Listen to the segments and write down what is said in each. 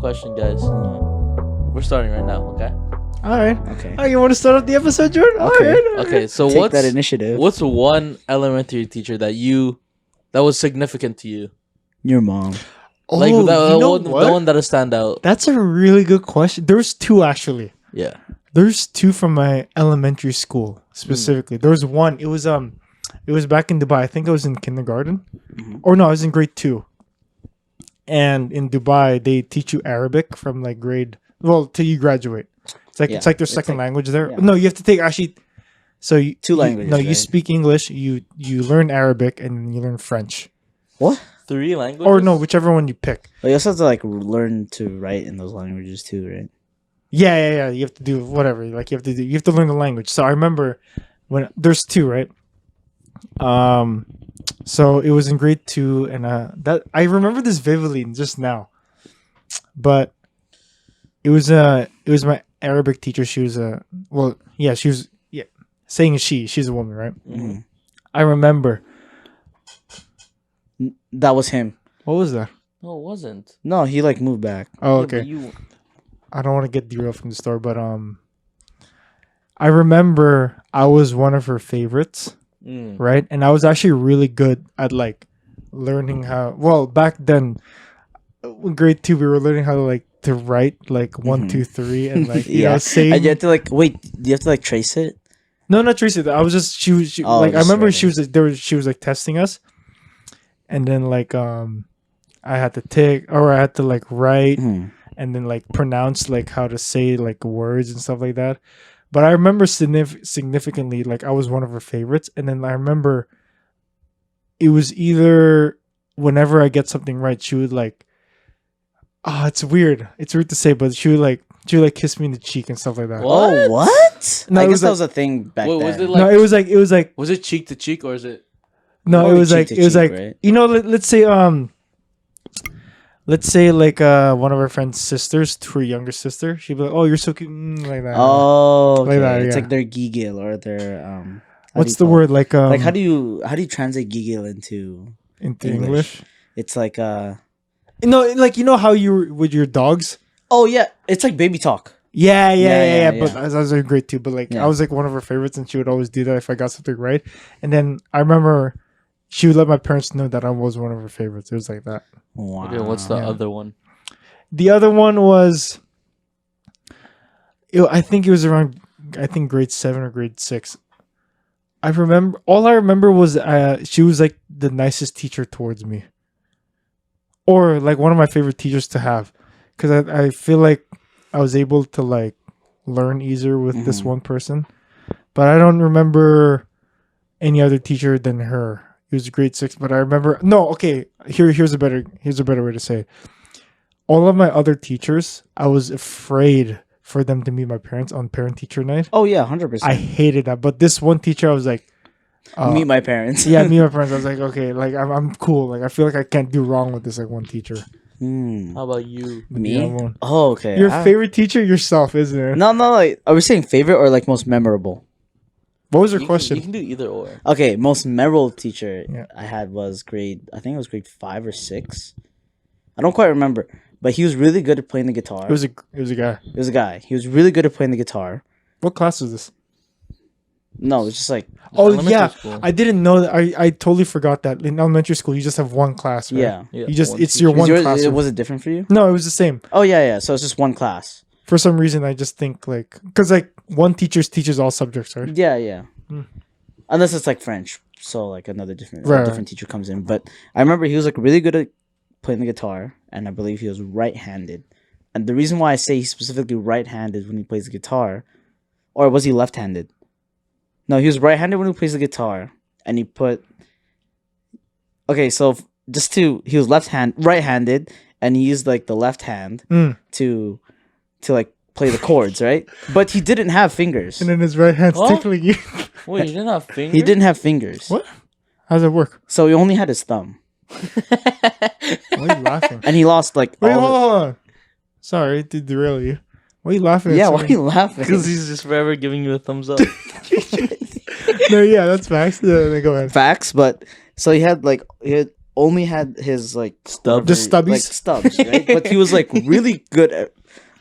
question, guys. We're starting right now, okay? All right. Okay. Oh, you want to start off the episode, Jordan? All Okay. right. Okay, so Take that initiative. what's one elementary teacher that was significant to you? Your mom. Oh, Like you know the what? one that'll stand out. That's a really good question. There's two actually. Yeah. There's two from my elementary school specifically. There was one. It was back in Dubai. I think I was in kindergarten, or no, I was in grade 2. And in Dubai, they teach you Arabic from like till you graduate. It's like their second language there. yeah. No, you have to take actually. So you, Two languages, No, you right? speak English. You learn Arabic and you learn French, What? 3 languages? or no, whichever one you pick. But you also have to like learn to write in those languages too, right? Yeah. You have to do whatever. Like you have to learn the language. So I remember when there's 2, right? So it was in grade 2, and that I remember this vividly just now. But it was my Arabic teacher. She was saying she's a woman, right? Mm-hmm. I remember. That was him. What was that? No, it wasn't. No, he like moved back. Oh, Yeah, okay. but you... I don't want to get derailed from the story, but I remember I was one of her favorites. Right, and I was actually really good at like learning how. Well, back then, in grade 2, we were learning how to write like 1, 2, 3, and like you know saying. And you have to like wait. Do you have to like trace it? No, not Tracy. I was just she Oh, like I just remember writing. she was like testing us, and then like I had to take or I had to like write and then like pronounce like how to say like words and stuff like that. But I remember significantly, like I was one of her favorites, and then I remember it was either whenever I get something right, she would like, it's weird to say, but she would kiss me in the cheek and stuff like that. What? Oh, what? No, I it guess was that like- was a thing back Wait, then. was it No, it was like Was it cheek to cheek or is it... no, Probably it was cheek like to it was cheek, like right? you know, let's say like one of our friend's sisters to her younger sister, she'd be like, "Oh, you're so cute," like that. Oh, okay. Like that, It's yeah. like their gigil or their What's the word like Like how do you translate gigil into into English? It's like No, like you know how you with your dogs. oh yeah, it's like baby talk. Yeah. But yeah. as I was in grade 2, but like Yeah. I was like one of her favorites, and she would always do that if I got something right. And then I remember she would let my parents know that I was one of her favorites. It was like that. Wow. Okay, what's the Yeah. other one? The other one was, I think it was around, grade 7 or grade 6. All I remember was she was like the nicest teacher towards me, or like one of my favorite teachers to have, because I feel like I was able to like learn easier with this one person, but I don't remember any other teacher than her. It was grade 6, but I remember here's a better way to say it. All of my other teachers, I was afraid for them to meet my parents on parent teacher night. Oh yeah, 100%. I hated that, but this one teacher, I was like, meet my parents. yeah, meet my parents. I was like, okay, like I'm cool. Like I feel like I can't do wrong with this like one teacher. Hmm. How about you? Me? Yeah, one. Oh, okay. Your favorite teacher yourself, isn't it? No, like are we saying favorite or like most memorable? What was your You question? can do either or. Okay, most memorable teacher Yeah. I had was grade 5 or 6. I don't quite remember, but he was really good at playing the guitar. It was a guy. It was a guy. He was really good at playing the guitar. What class was this? No, it was just like Oh Elementary yeah, school. I didn't know that. I totally forgot that in elementary school you just have one class, right? yeah. Yeah, You just one it's your teacher. one Was class. was it different for you? No, it was the same. Oh yeah. So it's just one class. For some reason, I just think like because like one teacher teaches all subjects, right? Yeah. Hmm. Unless it's like French, so like another different Right. different teacher comes in. But I remember he was like really good at playing the guitar, and I believe he was right-handed. And the reason why I say he's specifically right-handed when he plays the guitar, or was he left-handed? No, he was right-handed when he plays the guitar, and he put. Okay, so he was right-handed, and he used like the left hand Mm. to like play the chords, right? But he didn't have fingers. And then his right hand's What? tickling you. Wait, you didn't have fingers? He didn't have fingers. What? How does that work? So he only had his thumb. Why are you laughing? And he lost like Wait, all hold on. Sorry to derail you. Why are you laughing? the... at Yeah, why are something? you laughing? Because he's just forever giving you a thumbs up. No, yeah, that's facts. Yeah, then go ahead. Facts, but so he had only had his like Stubs. The stubbies? like stubs, right? But he was like really good at.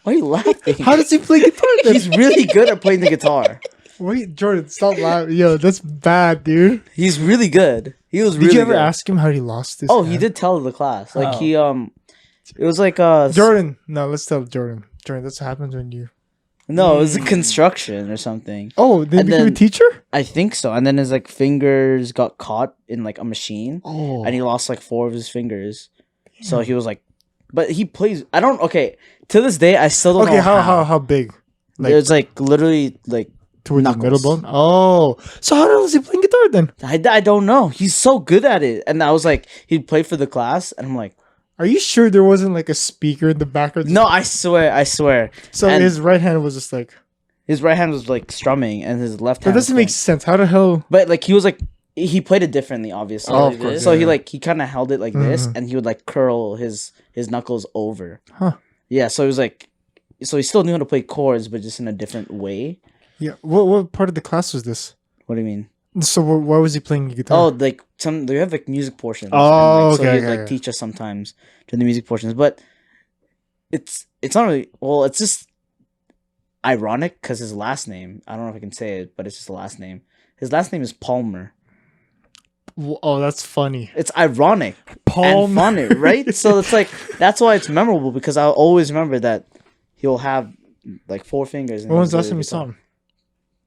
Why are you laughing? How does he play guitar then? He's really good at playing the guitar. Wait, Jordan, stop laughing. Yo, that's bad, dude. He's really good. He was. Did really you ever good. ask him how he lost his? Oh, he hand? did tell the class. Like Oh. he it was like Jordan, no, let's tell Jordan. Jordan, that's what happens when you. No, it was a construction or something. Oh, did And he become a then- teacher? I think so. And then his like fingers got caught in like a machine, Oh, and he lost like 4 of his fingers. So he was like, but he plays. I don't. Okay, to this day, I still don't okay. know How big? Like It's like literally like towards the middle knuckles. bone? Oh, so how was he playing guitar then? I don't know. He's so good at it, and I was like, he'd play for the class, and I'm like, Are you sure there wasn't like a speaker in the background? no, I swear. So and- his right hand was just like. His right hand was like strumming, and his left That hand. doesn't was make playing. sense. How the hell? But like he was like he played it differently, obviously. Oh, of course, So yeah. he kind of held it like this, Mhm. and he would like curl his knuckles over. Huh. Yeah. So it was like, so he still knew how to play chords, but just in a different way. Yeah. What part of the class was this? What do you mean? So why was he playing guitar? Oh, like they have like music portions. Oh, and, like, okay, So he'd okay, like okay. teach us sometimes during the music portions, but it's not really. Well, it's just ironic because his last name. I don't know if I can say it, but it's just the last name. His last name is Palmer. Oh, that's funny. It's ironic Palm. and funny, right? So it's like that's why it's memorable because I'll always remember that he'll have like 4 fingers. When was the last time you saw him?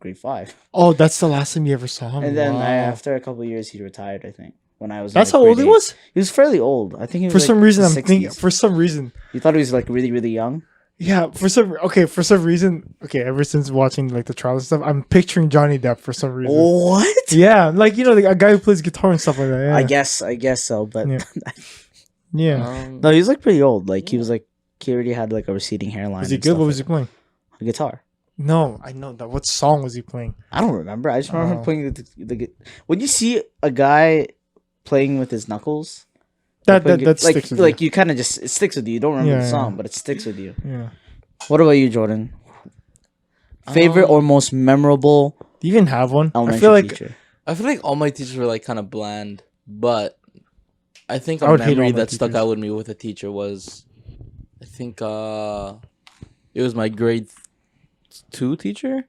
Grade 5. Oh, that's the last time you ever saw him. And then Wow. after a couple of years, he retired. I think when I was. in, That's like, how old grade he 8. was. He was fairly old. I think he was For like, some reason, I'm 60s. thinking. For some reason, You thought he was like really, really young. yeah. For some reason, okay. Ever since watching like the trial and stuff, I'm picturing Johnny Depp for some reason. What? Yeah, like a guy who plays guitar and stuff like that. Yeah. I guess so, but Yeah. Yeah. no, he was like pretty old. Like he was like he already had like a receding hairline. Was he and good? stuff What was he like playing? that. Guitar. No, I know that. What song was he playing? I don't remember. I just remember him Oh. playing the. When you see a guy playing with his knuckles, That playing that like sticks with like you kind of just it sticks with you. You don't remember Yeah, the yeah. song, but it sticks with you. you. Yeah. What about you, Jordan? Favorite or most memorable Do you even have one? elementary I feel like teacher? I feel like all my teachers were like kind of bland, but I think I a would hate all memory my that stuck teachers. out with me with a teacher was, I think it was my grade 2 teacher.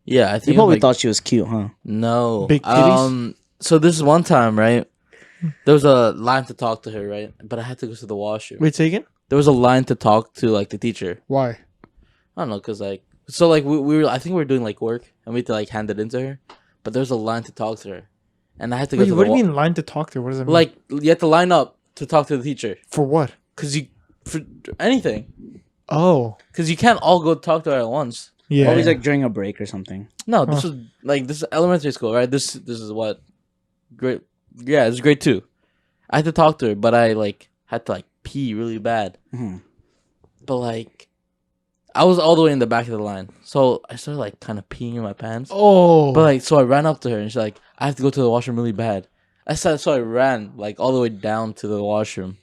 Yeah, I think You it was probably my- thought she was cute, huh? no. Big titties? So this is one time, right? There was a line to talk to her, right? But I had to go to the washroom. Wait, say again? There was a line to talk to like the teacher. Why? I don't know, cause like so like we were I think we were doing like work and we had to like hand it into her, but there was a line to talk to her, and I had to go Wait, to what the do you mean line to talk to? What does that mean? like you had to line up to talk to the teacher, for what? cause you for anything, Oh, cause you can't all go talk to her at once. yeah. Always like during a break or something. No, this was like this is elementary school, right? This is what grade this is grade 2. I had to talk to her, but I like had to like pee really bad. Mhm. But like, I was all the way in the back of the line, so I started like kind of peeing in my pants. Oh, But like, so I ran up to her and she's like, "I have to go to the washroom really bad." So I ran like all the way down to the washroom,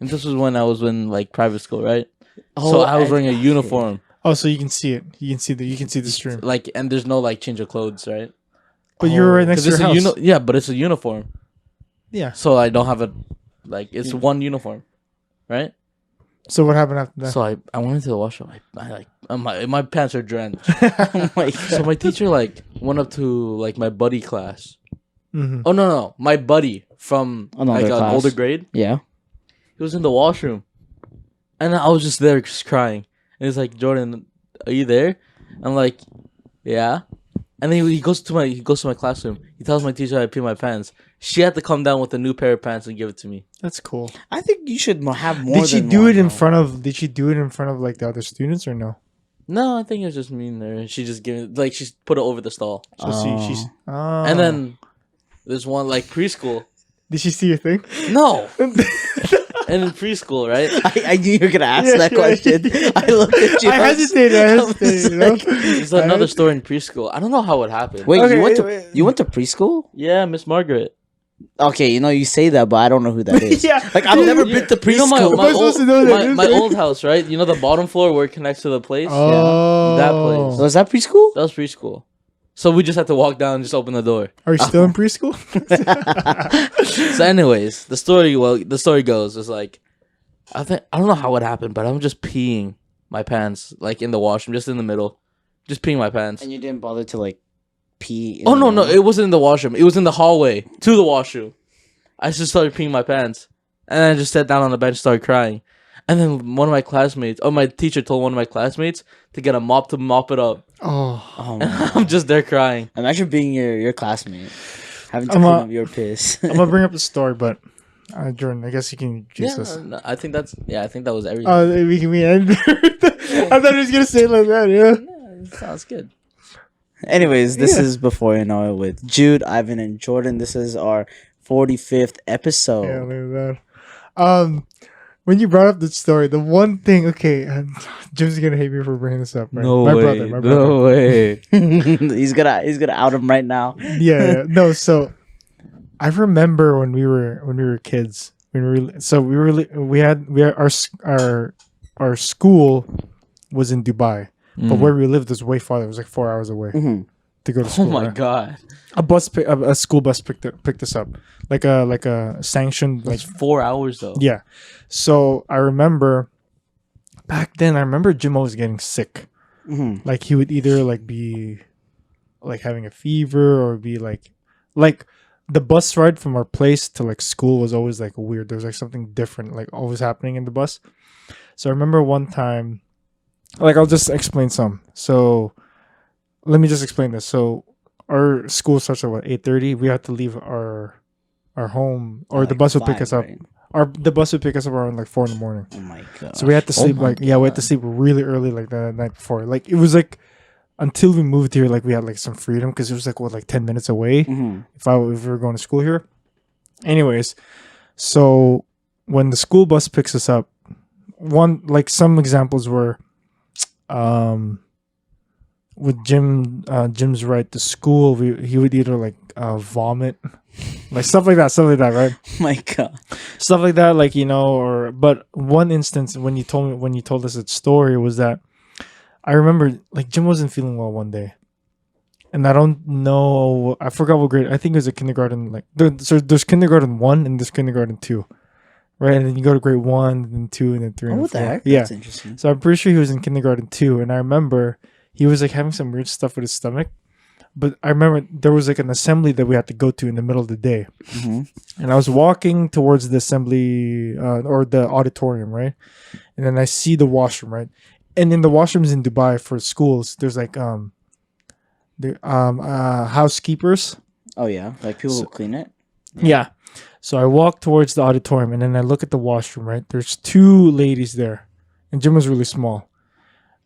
and this was when I was in like private school, right? So I was wearing a uniform, oh, so you can see it. You can see the stream. like, and there's no like change of clothes, right? But you were right next 'Cause to your it's house. yeah, but it's a uniform, Yeah. so I don't have a like it's one uniform, right? So what happened after that? So I went into the washroom. I like my pants are drenched. Oh my So my teacher like went up to like my buddy class. Mhm. Oh no, my buddy from Another like an class. older grade. Yeah. He was in the washroom, and I was just there just crying. And he's like, "Jordan, are you there?" I'm like, "Yeah." And then he goes to my classroom. He tells my teacher I pee my pants. She had to come down with a new pair of pants and give it to me. That's cool. I think you should have more. Did she than do one, it in though. front of? Did she do it in front of like the other students or no? No, I think it was just me and her. And she just gave it like she put it over the stall. So she's. Oh. And then there's one like preschool. did she see your thing? No. And in preschool, right? I knew you were gonna ask Yeah, that yeah. question. I looked at you. I was- hesitated. I was hesitated. You know? like- There's another story in preschool. I don't know how it happened. Wait, Okay, you wait. went to preschool? Yeah, Miss Margaret. Okay, you say that, but I don't know who that is. Yeah. Like I've never Yeah. been to You know preschool. my, Am I supposed to know that? my old house, right? You know the bottom floor where it connects to the place? Oh. That place. Was that preschool? That was preschool. So we just had to walk down and just open the door. Are you still in preschool? So anyways, the story goes is like, I don't know how it happened, but I'm just peeing my pants like in the washroom, just in the middle, just peeing my pants. And you didn't bother to like pee. Oh no, it wasn't in the washroom. It was in the hallway to the washroom. I just started peeing my pants, and then I just sat down on the bench, started crying, and then my teacher told one of my classmates to get a mop to mop it up. Oh, Oh, And my I'm just there crying. Imagine being your classmate, having to I'm clean a- up your piss. I'm gonna bring up the story, but Jordan, I guess you can Yeah, juice us. no, I think that was everything. We end. I thought he was gonna say it like that. Yeah. Yeah, it sounds good. Anyways, this Yeah. is Before You Know It with Jude, Ivan, and Jordan. This is our 45th episode. Yeah, look at that. When you brought up the story, the one thing, okay, Jim's gonna hate me for bringing this up. Right? My brother. No way. he's gonna out him right now. Yeah. No. So, I remember when we were kids. Our school was in Dubai, but where we lived was way farther. It was like 4 hours away to go to Oh school. my right? god. A school bus picked us up, like a sanctioned like. That's 4 hours though. Yeah. So I remember back then, I remember Jim always getting sick. Mm-hmm. Like he would either like be like having a fever or be like the bus ride from our place to like school was always like weird. There was like something different like always happening in the bus. So I remember one time, like I'll just explain some. So let me just explain this. So our school starts at what 8:30. We have to leave our home, or the bus would pick us up. Right? The bus would pick us up around like 4 a.m. Oh my god. So we had to sleep my we had to sleep really early like the night before. Like it was like until we moved here, like we had like some freedom because it was like 10 minutes away Mm-hmm. if we were going to school here. Anyways, so when the school bus picks us up, some examples were, with Jim's ride to school, he would either like vomit, like stuff like that, right? Oh my god. Stuff like that, like but one instance when you told us that story was that I remember like Jim wasn't feeling well one day, and I don't know, I forgot what grade. I think it was a kindergarten. Like there's kindergarten 1 and there's kindergarten 2, right? And then you go to grade 1, then 2, and then 3. Oh, and what the 4. heck? Yeah. That's interesting. So I'm pretty sure he was in kindergarten 2, and I remember he was like having some weird stuff with his stomach. But I remember there was like an assembly that we had to go to in the middle of the day. Mm-hmm. And I was walking towards the assembly or the auditorium, right? And then I see the washroom, right? And in the washrooms in Dubai for schools, there's like housekeepers. Oh yeah, like people who clean it. Yeah. So I walk towards the auditorium and then I look at the washroom, right? There's 2 ladies there. And Jim was really small.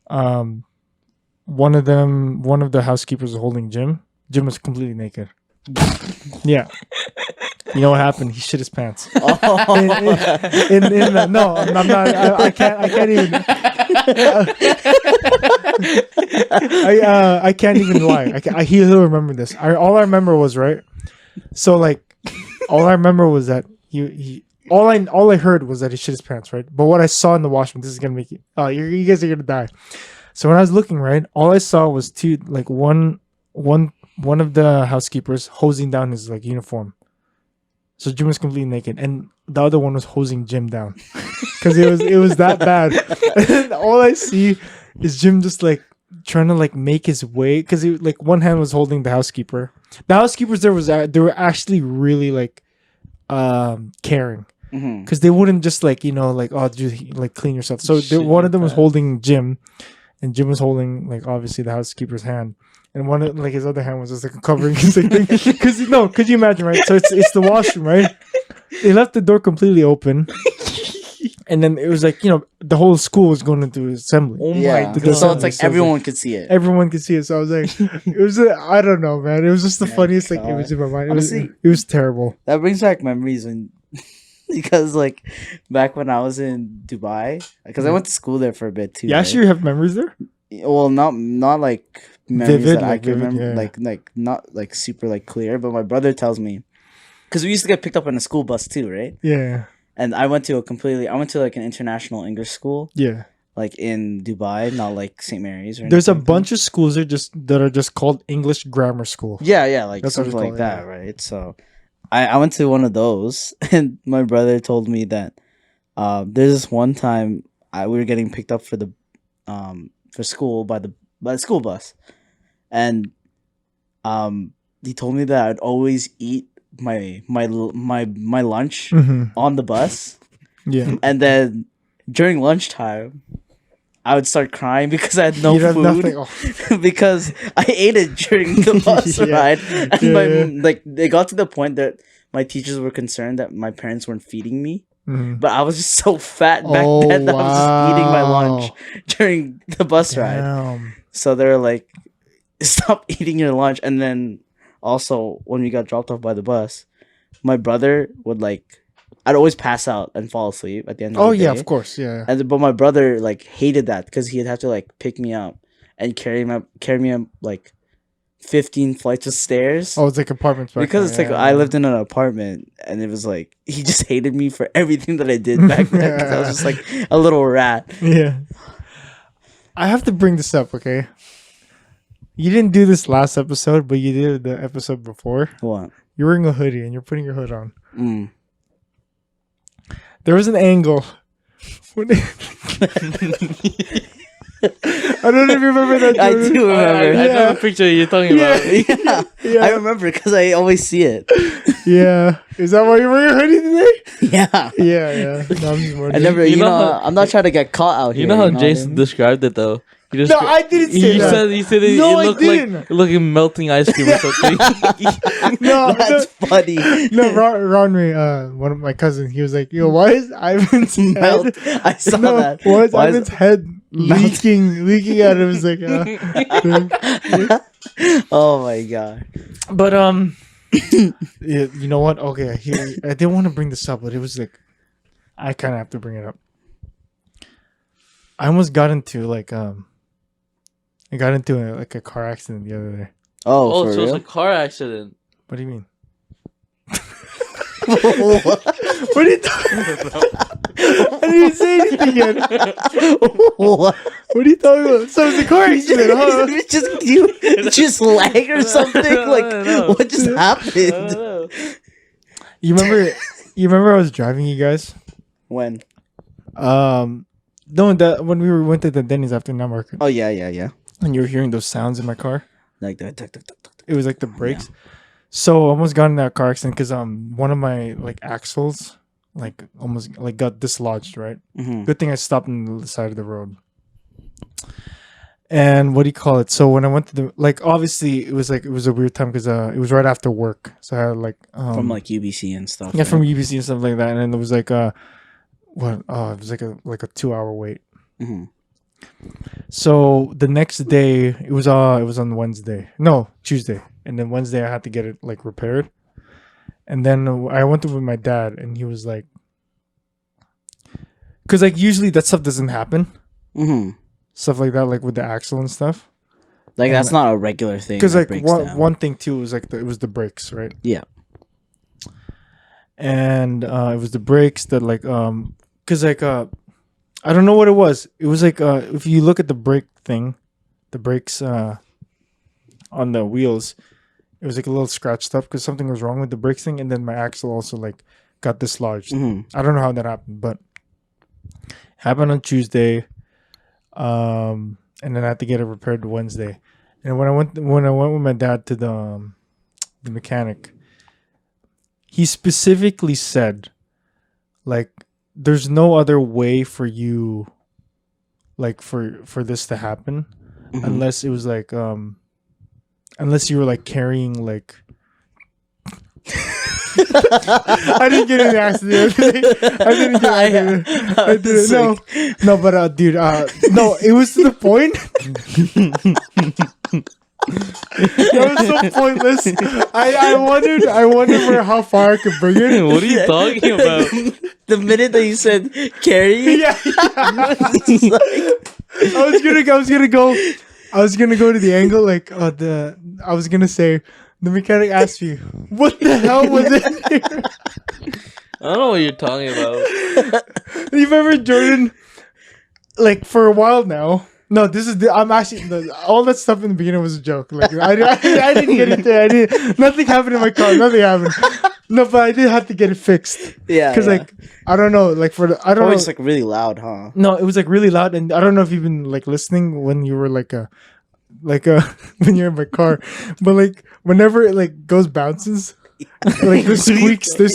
One of the housekeepers was holding Jim. Jim was completely naked. Yeah. You know what happened? He shit his pants. Oh. No, I'm not. I can't even. I can't even lie. He'll remember this. All I remember was right. So like, all I remember was that all I heard was that he shit his pants, right? But what I saw in the washroom, this is gonna make you. Oh, you guys are gonna die. So when I was looking, right, all I saw was one of the housekeepers hosing down his like uniform. So Jim was completely naked, and the other one was hosing Jim down because it was that bad. And all I see is Jim just like trying to like make his way because he like one hand was holding the housekeeper. The housekeepers they were actually really like caring Mm-hmm. because they wouldn't just like like clean yourself. So one of them was holding Jim, and Jim was holding like obviously the housekeeper's hand. And one of like his other hand was just like covering his like thing. Could you imagine, right? So it's the washroom, right? They left the door completely open, and then it was like the whole school was going into assembly. Oh Yeah. my The god. So it's like So everyone could see it. everyone could see it. So I was like, it was I don't know, man. It was just the funniest like God. image in my mind. Honestly- It was terrible. That brings back memories when, because like back when I was in Dubai, because I went to school there for a bit too. You right? actually have memories there? Well, not like memories Vivid, that I like can vivid, remember, yeah. like not like super like clear. But my brother tells me, because we used to get picked up on a school bus too, right? Yeah. And I went to like an international English school, Yeah. like in Dubai, not like St. Mary's. Or There's a anything. bunch of schools that are just called English grammar school. Yeah, like That's what it's something like called, yeah. that, right? So, I went to one of those, and my brother told me that there's this one time we were getting picked up for school by the school bus, and he told me that I'd always eat my lunch on the bus, Yeah. and then during lunchtime, I would start crying because I had no You'd have food nothing. Oh. because I ate it during the bus Yeah. ride, and Yeah. it got to the point that my teachers were concerned that my parents weren't feeding me. Mhm. But I was just so fat back Oh, then that I was just eating my lunch wow. during the bus ride. Damn. So they were like, "Stop eating your lunch." And then also when we got dropped off by the bus, my brother would I'd always pass out and fall asleep at the end of Oh the day. yeah, of course, yeah. But my brother hated that because he'd have to pick me up and carry me up 15 flights of stairs. Oh, it's like apartments. Back Because then, it's yeah, I yeah. lived in an apartment, and it was he just hated me for everything that I did back then. 'Cause I was just a little rat. Yeah. I have to bring this up, okay? You didn't do this last episode, but you did the episode before. What? You're wearing a hoodie and you're putting your hood on. Mm. There was an angle. When I don't know if you remember that. I Jordan. do remember. I know Yeah. the picture you're talking about. Yeah. Yeah. I remember because I always see it. Yeah. Is that why you're wearing a hoodie today? Yeah. Yeah. No, I'm just I wondering. never, You you, know know, how- I'm not trying to get caught out here. You know how what I Jason mean? described it though. He No, I didn't say you that. said you said it, No, it I looked didn't. like melting ice cream or something. No, That's funny. no, Ronry, one of my cousins, he was like, "Yo, why is Ivan's Melt. head? I saw No, that. why is Why is- Ivan's head leaking out of his Oh my god. But yeah, you know what? Okay, I didn't want to bring this up, but it was I kind of have to bring it up. I almost got into I got into a car accident the other day. Oh, Oh, for so real? it's a car accident. What do you mean? What? What are you talking about? I didn't say anything yet. What? What are you talking about? So it's a car accident, huh? you just lag or something? No. What just I don't happened? know. You remember I was driving you guys? When? No, that when we went to the Denny's after night market, Oh yeah. and you were hearing those sounds in my car. Like that. Tuck, tuck, tuck, tuck, tuck. It was like the brakes. So I almost got in that car accident because one of my axles almost got dislodged. Right. Mhm. Good thing I stopped on the side of the road. And what do you call it? So when I went to the obviously it was a weird time because it was right after work. So I had From UBC and stuff. yeah, right? from UBC and stuff like that. And then there was it was like a 2-hour wait. Mhm. So the next day it was on Tuesday, and then Wednesday I had to get it repaired, and then I went to with my dad, and he was like, because usually that stuff doesn't happen, Mhm. stuff like that, with the axle and stuff. That's not a regular thing. Because that breaks down. one thing too was it was the brakes, right? Yeah. And it was the brakes that because I don't know what it was. It was if you look at the brake thing, the brakes on the wheels, it was a little scratched up because something was wrong with the brakes thing, and then my axle also got dislodged. Mhm. I don't know how that happened, but it happened on Tuesday, and then I had to get it repaired Wednesday. And when I went with my dad to the mechanic, he specifically said, there's no other way for you, for this to happen, Mhm. unless it was unless you were carrying I didn't get in the accident. I didn't get in the I didn't. No, but dude, no, it was to the point. That was so pointless. I wondered for how far I could bring it. What are you talking about? The minute that you said carry, Yeah. it's like, I was gonna go to the angle I was gonna say the mechanic asked me what the hell was it here? I don't know what you're talking about. You remember Jordan? like for a while now. No, I'm actually all that stuff in the beginning was a joke. Like I didn't get it there. Nothing happened in my car. Nothing happened. No, but I did have to get it fixed. Yeah, because like I don't know, like I don't know. It's like really loud, huh? No, it was like really loud, and I don't know if you've been like listening when you were like when you're in my car, but like whenever it like goes bounces. Like there's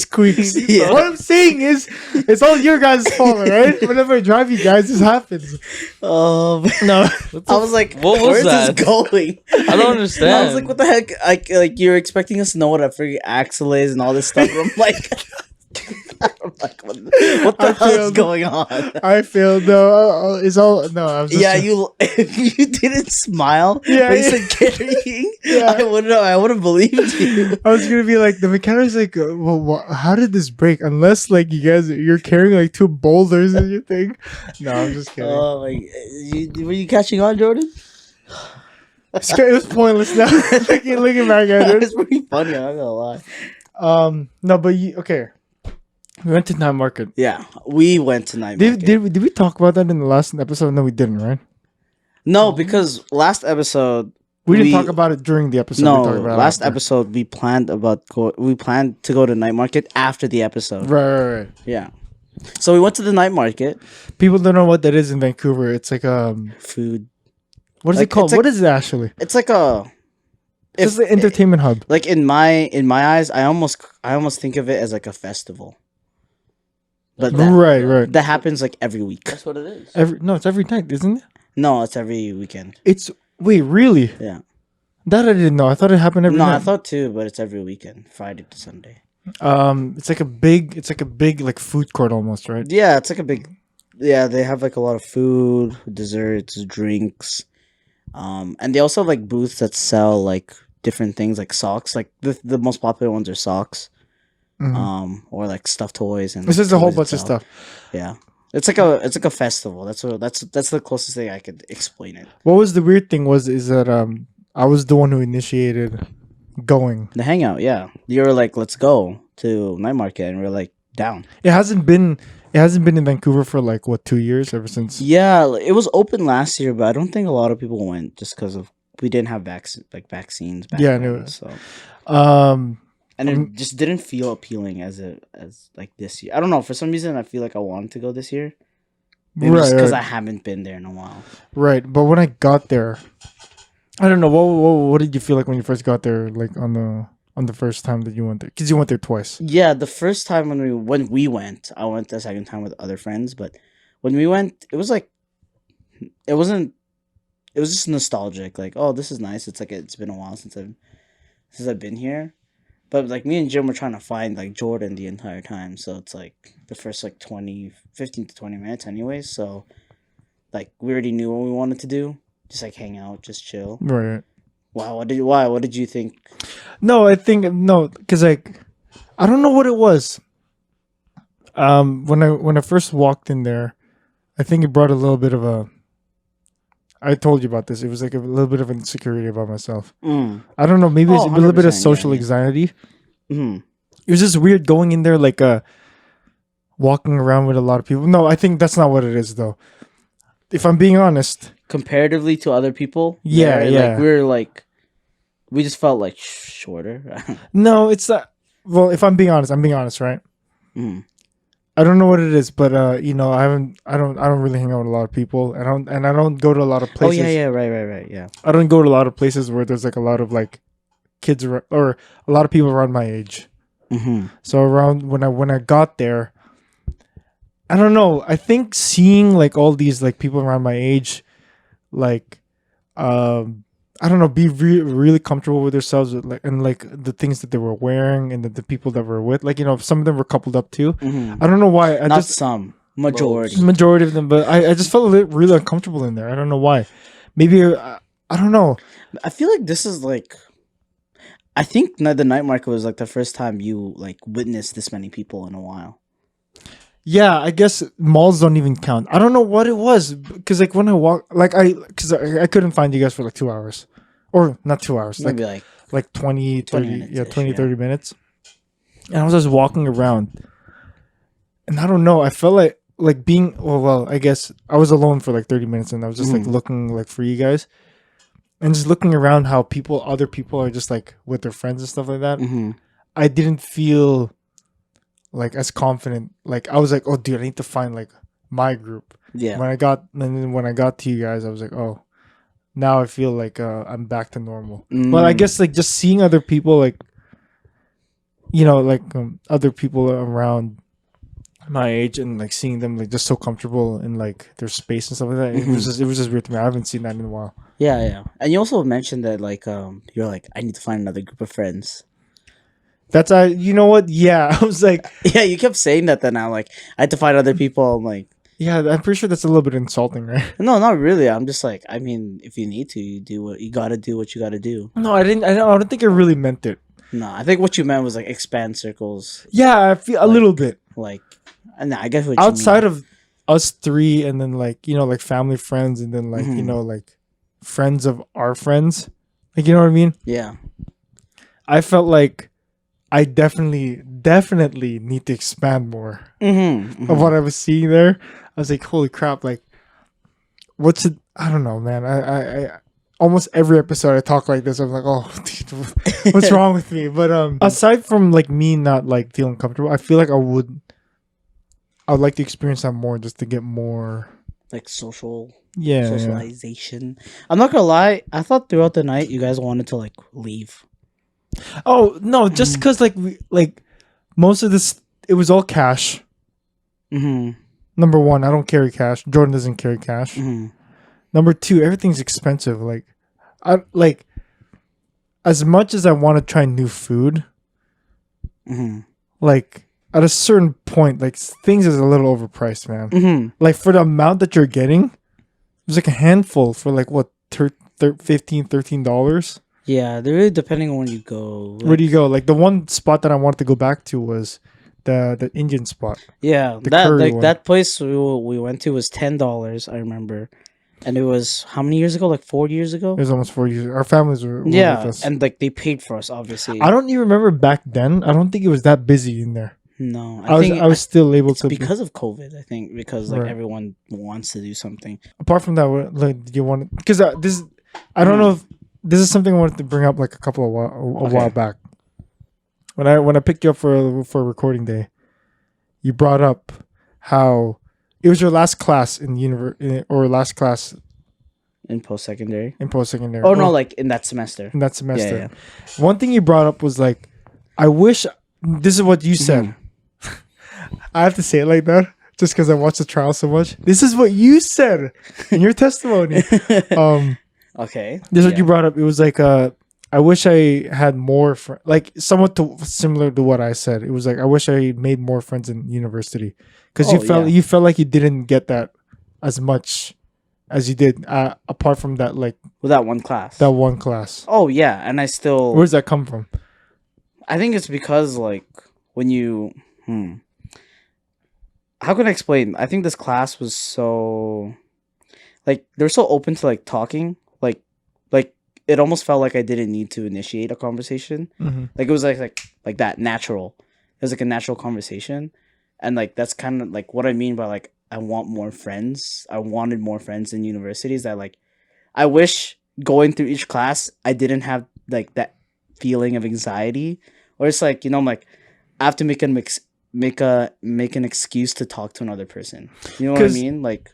squeaks. Yeah. What I'm saying is, it's all your guys' fault, right? Whenever I drive you guys, this happens. No, I was like, what was where's that? this going? I don't understand. I was like, what the heck? Like you're expecting us to know what a freaking axle is and all this stuff. And I'm like, what the hell is going on? I failed. No, it's all no. I was just If you didn't smile Yeah, when you yeah. said carrying, Yeah. I would have believed you. I was gonna be like the mechanic's like, well, how did this break? Unless like you're carrying like 2 boulders in your thing. No, I'm just kidding. Oh my! Were you catching on, Jordan? It was pointless now. looking back at it. It's pretty funny. I'm not gonna lie. No, but okay. We went to night market. Yeah, we went to night market. Did we talk about that in the last episode? No, we didn't, right? No, because last episode We didn't talk about it during the episode. We talked about it last after. episode we planned to go to night market after the episode. Right. Yeah. So we went to the night market. People don't know what that is in Vancouver. It's like Food. what is Like, it called? it's like- What is it actually? It's like a. It's the entertainment hub. Like in my eyes, I almost think of it as like a festival. But Right. that happens like every week. That's what it is. It's every night, isn't it? No, it's every weekend. Wait, really? Yeah. That I didn't know. I thought it happened every No, night. I thought too, but it's every weekend, Friday to Sunday. It's like a big like food court almost, right? Yeah, it's like a big. Yeah, they have like a lot of food, desserts, drinks, and they also have like booths that sell like different things, like socks. Like the most popular ones are socks, Mhm. or like stuffed toys and. This is a whole toys bunch of itself. stuff. Yeah, it's like a festival. That's the closest thing I could explain it. What was the weird thing is that I was the one who initiated going. The hangout, yeah. You were like, let's go to night market, and we're like, down. It hasn't been in Vancouver for like what 2 years ever since. Yeah, it was open last year, but I don't think a lot of people went just because of we didn't have vaccines. Back Yeah, I then, knew it. So Um, and it just didn't feel appealing as like this year. I don't know. For some reason, I feel like I wanted to go this year. Maybe just because I haven't been there in a while. Right, but when I got there, I don't know what did you feel like when you first got there, like on the first time that you went there? Because you went there twice. Yeah, the first time when we went, I went the second time with other friends. But when we went, it was like, it wasn't. It was just nostalgic. Like, oh, this is nice. It's like it's been a while since I've been here. But like me and Jim were trying to find like Jordan the entire time. So it's like the first like 15 to 20 minutes anyways. So like we already knew what we wanted to do. Just like hang out, just chill. Right. Wow, what did you think? No, I think no, because like I don't know what it was. When I first walked in there, I think it brought a little bit of a. I told you about this. It was like a little bit of insecurity about myself. I don't know. Maybe it's a little bit of 100%, social yeah. anxiety. Mm-hmm. It was just weird going in there, like walking around with a lot of people. No, I think that's not what it is, though. If I'm being honest, Comparatively to other people, Yeah, right? yeah. Like we just felt like shorter. no, it's not. Well, if I'm being honest, right? Mhm. I don't know what it is, but I don't really hang out with a lot of people. I don't go to a lot of Oh places. yeah, right, yeah. I don't go to a lot of places where there's like a lot of like kids or a lot of people around my age. Mm-hmm. So around when I got there, I don't know. I think seeing like all these like people around my age, like, I don't know, be really comfortable with themselves with, like, and like the things that they were wearing and the people that were with, like, you know, some of them were coupled up too. Mm-hmm. I don't know why. Not some, majority. Majority of them, but I just felt really uncomfortable in there. I don't know why. Maybe I don't know. I feel like this is like, I think the night market was like the first time you like witnessed this many people in a while. Yeah, I guess malls don't even count. I don't know what it was because like when I walk, like because I couldn't find you guys for like 2 hours, or not 2 hours, Maybe like 20, 30, minutes-ish, yeah, 20, yeah. 30 minutes. And I was just walking around, and I don't know. I felt like like being well, I guess I was alone for like 30 minutes and I was just like Mhm. looking like for you guys and just looking around how other people are just like with their friends and stuff like that. Mm-hmm. I didn't feel like as confident. Like I was like, oh dude, I need to find like my group. Yeah. And then when I got to you guys, I was like, oh, now I feel like I'm back to normal. Mm. But I guess like just seeing other people like, you know, like other people around my age and like seeing them like just so comfortable in like their space and stuff like that. Mhm. It was just weird to me. I haven't seen that in a while. Yeah. And you also mentioned that like you're like I need to find another group of friends. That's you know what? Yeah, I was like, Yeah, you kept saying that. Then I like I had to find other people. I'm like, yeah, I'm pretty sure that's a little bit insulting, right? no, not really. I'm just like, I mean, if you need to, you do what you gotta do. What you gotta do. No, I didn't. I don't think I really meant it. No, I think what you meant was like expand circles. Yeah, I feel a Like, little bit Like, and I guess what outside you mean. of us three, and then like you know, like family friends, and then like you Mhm. know, like friends of our friends. Like you know what I mean? Yeah. I felt like I definitely need to expand more Mm-hmm. of what I was seeing there. I was like, holy crap! Like, what's it? I don't know, man. I almost every episode I talk like this. I'm like, oh, dude, what's wrong with me? But aside from like me not like feeling comfortable, I feel like I would like to experience that more just to get more. Like Yeah. socialization. I'm not gonna lie. I thought throughout the night you guys wanted to like leave. Oh no, just because like most of this, it was all cash. Mm-hmm. Number one, I don't carry cash. Jordan doesn't carry cash. Mm-hmm. Number two, everything's expensive. Like, I like as much as I want to try new food, Mm-hmm. like at a certain point, like things is a little overpriced, man. Mm-hmm. Like for the amount that you're getting, it was like a handful for like what $13. Yeah, they're really depending on when you go. Where do you go? Like the one spot that I wanted to go back to was the Indian spot. Yeah, The that curry like one. that place we went to was $10. I remember, and it was how many years ago? Like 4 years ago. It was almost 4 years. Our families were with Yeah, us. and like they paid for us, obviously. I don't even remember back then. I don't think it was that busy in there. No, I was still able it's to. because of COVID. I think because like Right. everyone wants to do something. Apart from that, like, do you want? Because this, I don't know if this is something I wanted to bring up like a while back. When I picked you up for a recording day, you brought up how it was your last class or last class In post secondary. in post secondary. Oh no, like in that semester. in that semester. Yeah. One thing you brought up was like, I wish. This is what you said. Mhm. I have to say it like that just because I watched the trial so much. This is what you said in your testimony. Okay. This is what you brought up. It was like, I wish I had more like somewhat similar to what I said. It was like I wish I made more friends in university because you felt like you didn't get that as much as you did apart from that like With that one class. that one class. Oh yeah, and I still. Where does that come from? I think it's because like when you. How can I explain? I think this class was so. Like they're so open to like talking, like it almost felt like I didn't need to initiate a conversation. Mm-hmm. Like it was like that natural. It was like a natural conversation, and like that's kind of like what I mean by like I want more friends. I wanted more friends in universities. That like I wish going through each class I didn't have like that feeling of anxiety, or it's like I'm like I have to make an excuse to talk to another person. You know what I 'Cause- mean? Like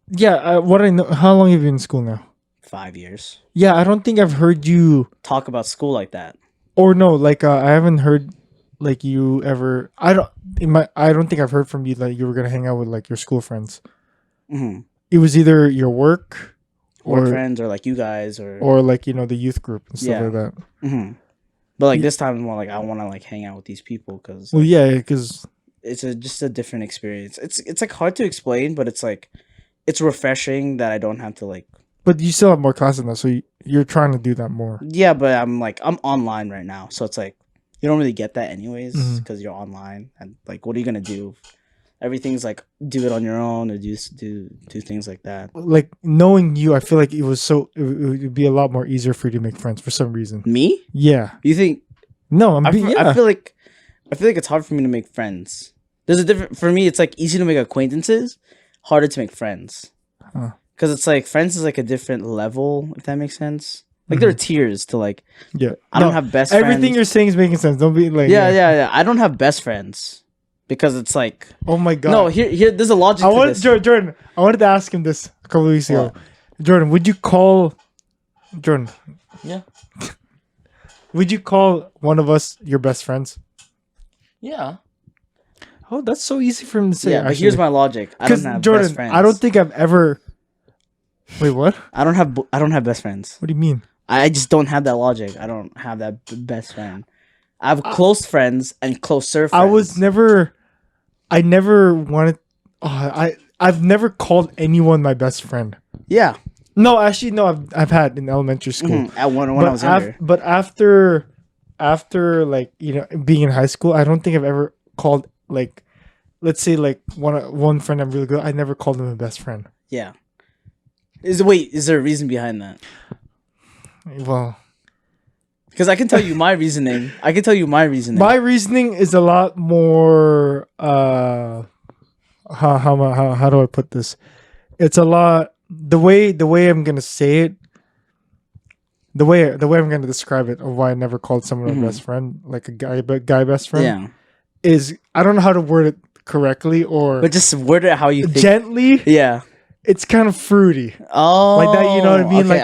Yeah, what I know. How long have you been in school now? 5 years. Yeah, I don't think I've heard you. Talk about school like that. Or no, like I haven't heard like you ever. I don't think I've heard from you that you were gonna hang out with like your school friends. Mm-hmm. It was either your work Or or friends, or like you guys, or like the youth group and stuff Yeah. like that. hmm But like Yeah. this time, it's more like I want to like hang out with these people because Well, yeah, because it's just a different experience. It's like hard to explain, but it's like it's refreshing that I don't have to like. but you still have more classes now, so you're trying to do that more. Yeah, but I'm online right now, so it's like you don't really get that anyways Mhm. because you're online, and like what are you gonna do? Everything's like do it on your own or do things like that. Like knowing you, I feel like it would be a lot more easier for you to make friends for some reason. Me? Yeah. You think? No, I feel like it's hard for me to make friends There's a different. For me, it's like easy to make acquaintances, harder to make friends. Huh. Because it's like friends is like a different level, if that makes sense. Like there are tiers to like. Yeah. I don't have best friends. Everything you're saying is making sense. Don't be like. Yeah. I don't have best friends because it's like. Oh my god. No, here. There's a logic. I to wanted this. Jordan. I wanted to ask him this a couple of weeks ago. What? Jordan, would you call Jordan? Yeah. Would you call one of us your best friends? Yeah. Oh, that's so easy for him to say. Yeah, but here's my logic. I don't have Jordan, best friends. I don't think I've ever. Wait, what? I don't have best friends. What do you mean? I just don't have that logic. I don't have that best friend. I have close friends and closer friends. I never wanted. I've never called anyone my best friend. Yeah. No, actually, no. I've had in elementary school. At when I was younger. But after like being in high school, I don't think I've ever called like, let's say like one friend I'm really good. I never called him a best friend. Yeah. Is there a reason behind that? Well, because I can tell you my reasoning. my reasoning is a lot more. How do I put this? It's a lot. The way I'm gonna say it. The way I'm gonna describe it of why I never called someone a best friend, like a guy best friend. Yeah. Is I don't know how to word it correctly But just word it how you think. gently. Yeah. It's kind of fruity, Oh. like that. You know what I mean? Okay, Like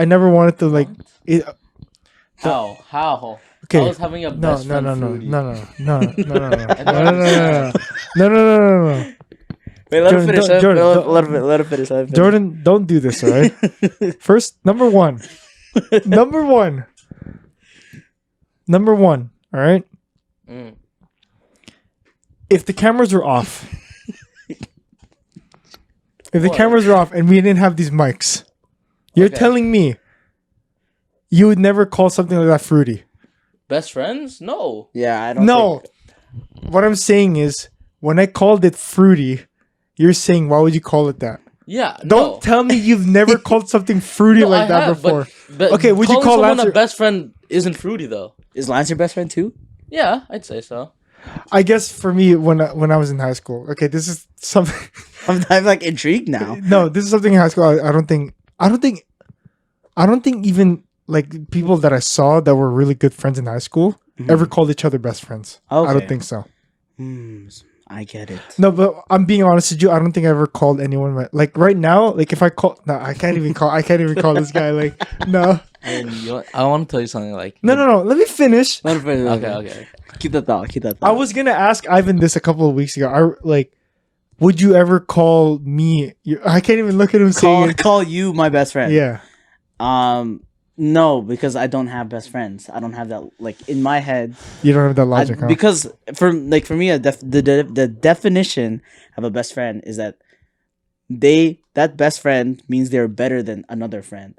I never wanted to like. It, How? okay. I was having a No, best no, friend no, no, fruity. no, no, no, no, no, no. Wait, let him Jordan, finish. Jordan, Let him finish. Jordan, don't do this, all right? First, number one, all right? Mm. If the cameras were off, What? and we didn't have these mics, you're Okay. telling me you would never call something like that fruity? Best friends? No. Yeah, I don't. No. What I'm saying is, when I called it fruity, you're saying, why would you call it that? Yeah. Don't tell me you've never called something fruity No, like I that have, before. But Okay, would you calling call someone Lancer- a best friend isn't fruity though? Is Lance your best friend too? Yeah, I'd say so. I guess for me, when I was in high school, okay, this is something. I'm like intrigued now. No, this is something in high school. I don't think even like people that I saw that were really good friends in high school ever called each other best friends. I Okay. don't think so. I get it. No, but I'm being honest with you. I don't think I ever called anyone like right now. Like if I call, no, I can't even call this guy. Like no, And I want to tell you something like no. Let me finish. Let him finish. Okay. Keep that thought. I was gonna ask Ivan this a couple of weeks ago. Would you ever call me? I can't even look at him saying it. call you my best friend. Yeah. No, because I don't have best friends. I don't have that. Like in my head, You don't have that logic, huh? because for me, the definition of a best friend is that that best friend means they're better than another friend,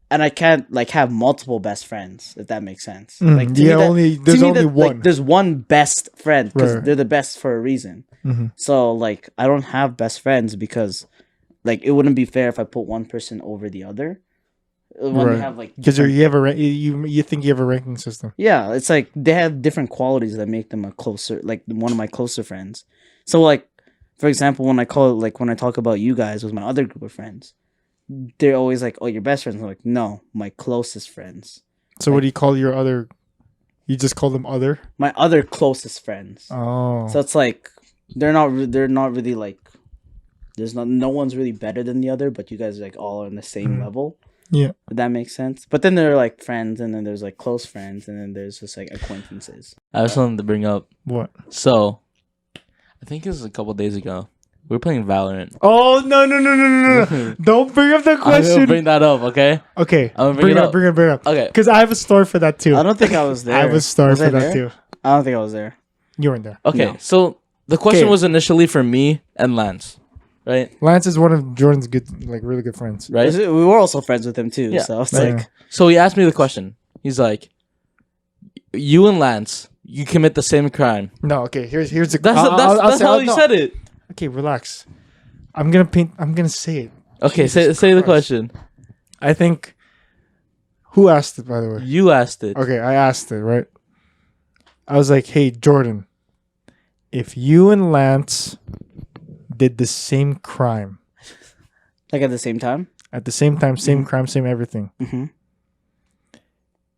and I can't like have multiple best friends if that makes sense. Like to me, there's only one. Like, there's one best friend because Right. they're the best for a reason. Mhm. So like I don't have best friends because like it wouldn't be fair if I put one person over the other. When they Right. have like Because different- you have you think you have a ranking system. yeah, it's like they have different qualities that make them one of my closer friends. So like, for example, when I talk about you guys with my other group of friends, they're always like, "Oh, your best friends." I'm like, "No, my closest friends, So what do you call your other? You just call them other? my other closest friends." Oh. So it's like they're not really like. There's no one's really better than the other, but you guys like all are on the same level. Yeah. If that makes sense. But then there are like friends, and then there's like close friends, and then there's just like acquaintances. I have something to bring up. What? So, I think it was a couple days ago. We were playing Valorant. Oh no! Don't bring up the I'm gonna question. bring that up, okay? Okay. I'm gonna Bring bring it up. Okay. Because I have a story for that too. I don't think I was there. I have a story Was for I that there? too. I don't think I was there. You weren't there. Okay. No. So the question Okay. was initially for me and Lance, right? Lance is one of Jordan's really good friends. Right. We were also friends with him too. Yeah. So it's Yeah. like, So he asked me the question. He's like, "You and Lance, you commit the same crime." No, okay. Here's the. That's how he said it. Okay, relax. I'm gonna say it. Okay, Jesus say the Christ. question. I think. Who asked it, by the way? You asked it. Okay, I asked it, right? I was like, hey, Jordan, if you and Lance did the same crime Like at the same time. at the same time, same crime, same everything, Mm-hmm.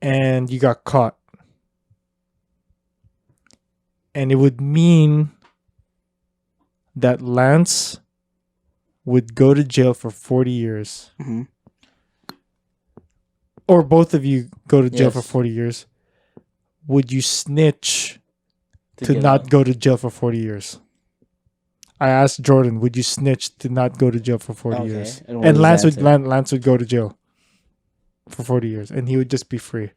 and you got caught, and it would mean that Lance would go to jail for 40 years, Mm-hmm. or both of you go to jail for Yes. 40 years, would you snitch to get not out. go to jail for 40 years? I asked Jordan, would you snitch to not go to jail for 40 Okay. years? And what And was Lance the would answer? Lance would go to jail for 40 years, and he would just be free.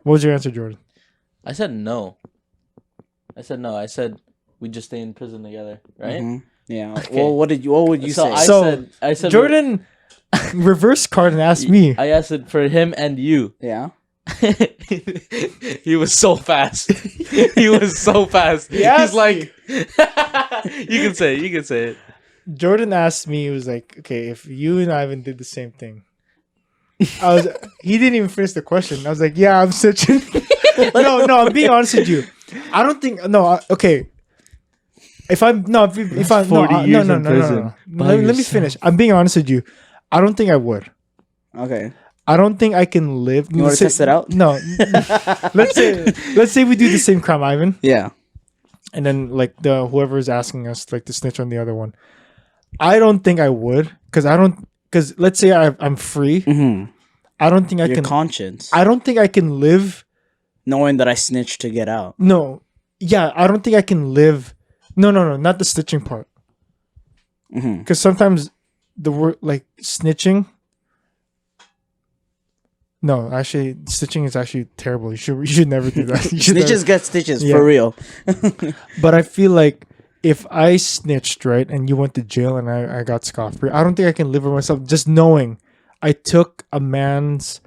What was your answer, Jordan? I said no. I said we just stay in prison together, right? Mhm. Yeah. Okay. Well, what would you So say? I said Jordan reverse card and asked me. I asked it for him and you. Yeah. He was so fast. He was so fast. He asked He's like, you can say it. Jordan asked me, he was like, okay, if you and Ivan did the same thing. He didn't even finish the question. I was like, yeah, I'm snitching. no, I'm being honest with you. I don't think, okay. If I'm, no, if I'm, no, 40 no, years no, in no, prison no, no. by Let me yourself. finish. I'm being honest with you. I don't think I would. Okay. I don't think I can live. You want to test it out? No. let's say we do the same crime, Ivan, Yeah. and then like whoever is asking us like to snitch on the other one. I don't think I would, because let's say I'm free. Mm-hmm. I don't think I Your can. conscience, I don't think I can live. knowing that I snitched to get out. No, yeah, I don't think I can live. No, not the snitching part. Mm-hmm. Because sometimes the word like snitching. No, actually, stitching is actually terrible. You should never do that. You should never- Snitches get stitches Yeah. for real. But I feel like if I snitched, right, and you went to jail and I got scot-free, I don't think I can live with myself just knowing I took a man's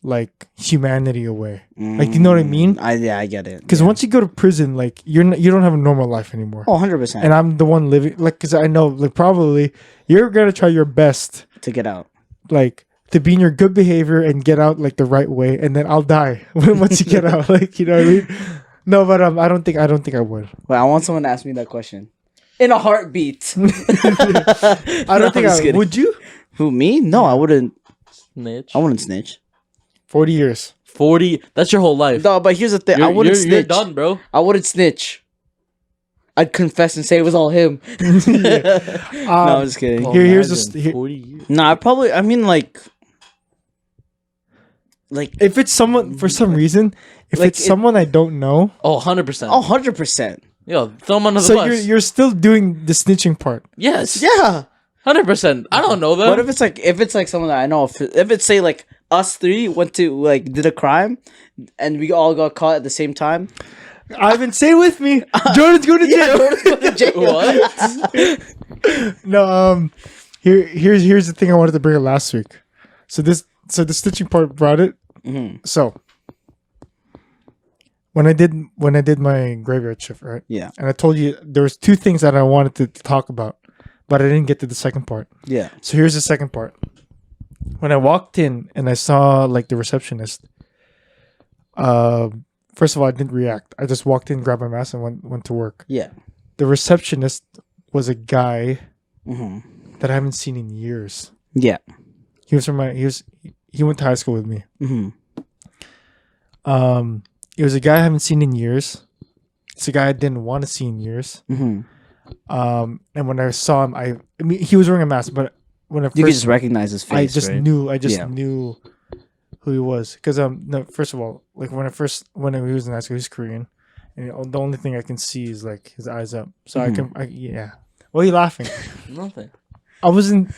like humanity away. Like, you know what I mean? I get it. Because once you go to prison, like you don't have a normal life anymore. Oh, 100% And I'm the one living, like, because I know, like, probably you're gonna try your best, to get out. like, to be in your good behavior and get out like the right way, and then I'll die once you get out. Like, you know what I mean? No, but I don't think I would. Wait, I want someone to ask me that question. In a heartbeat. I don't No, think I'm just I kidding. would. You Who, me? No, I wouldn't. Snitch. I wouldn't snitch. 40 years. 40. That's your whole life. No, but here's the thing. I wouldn't snitch. You're done, bro. I wouldn't snitch. I'd confess and say it was all him. No, I'm just kidding. Bro, Here's imagine the- here- 40 years. No, I mean, like, If it's someone for some reason, if Like it's someone I don't know, Oh, 100%. oh, 100%. Yo, throw him under the so bus. you're still doing the snitching part. Yes. Yeah. 100%. I don't know them. But if it's like someone that I know, if it's say like us three went to like did a crime, and we all got caught at the same time, Ivan, say it with me. Jordan's going to jail. let's go to jail. What? No, here's the thing I wanted to bring up last week. So the stitching part brought it. Mhm. So when I did my graveyard shift, right? Yeah, And I told you there was two things that I wanted to talk about, but I didn't get to the second part. yeah. So here's the second part. When I walked in and I saw like the receptionist, first of all, I didn't react. I just walked in, grabbed my mask, and went to work. Yeah. The receptionist was a guy Hmm. that I haven't seen in years. Yeah. He went to high school with me. Hmm. It was a guy I haven't seen in years. It's a guy I didn't want to see in years. Hmm. And when I saw him, I mean, he was wearing a mask, but when I You could first, just recognize his face. I just right? knew Yeah. who he was. Because no, first of all, like when he was in high school, he's Korean, and the only thing I can see is like his eyes up. So yeah. What are you laughing? Nothing. I wasn't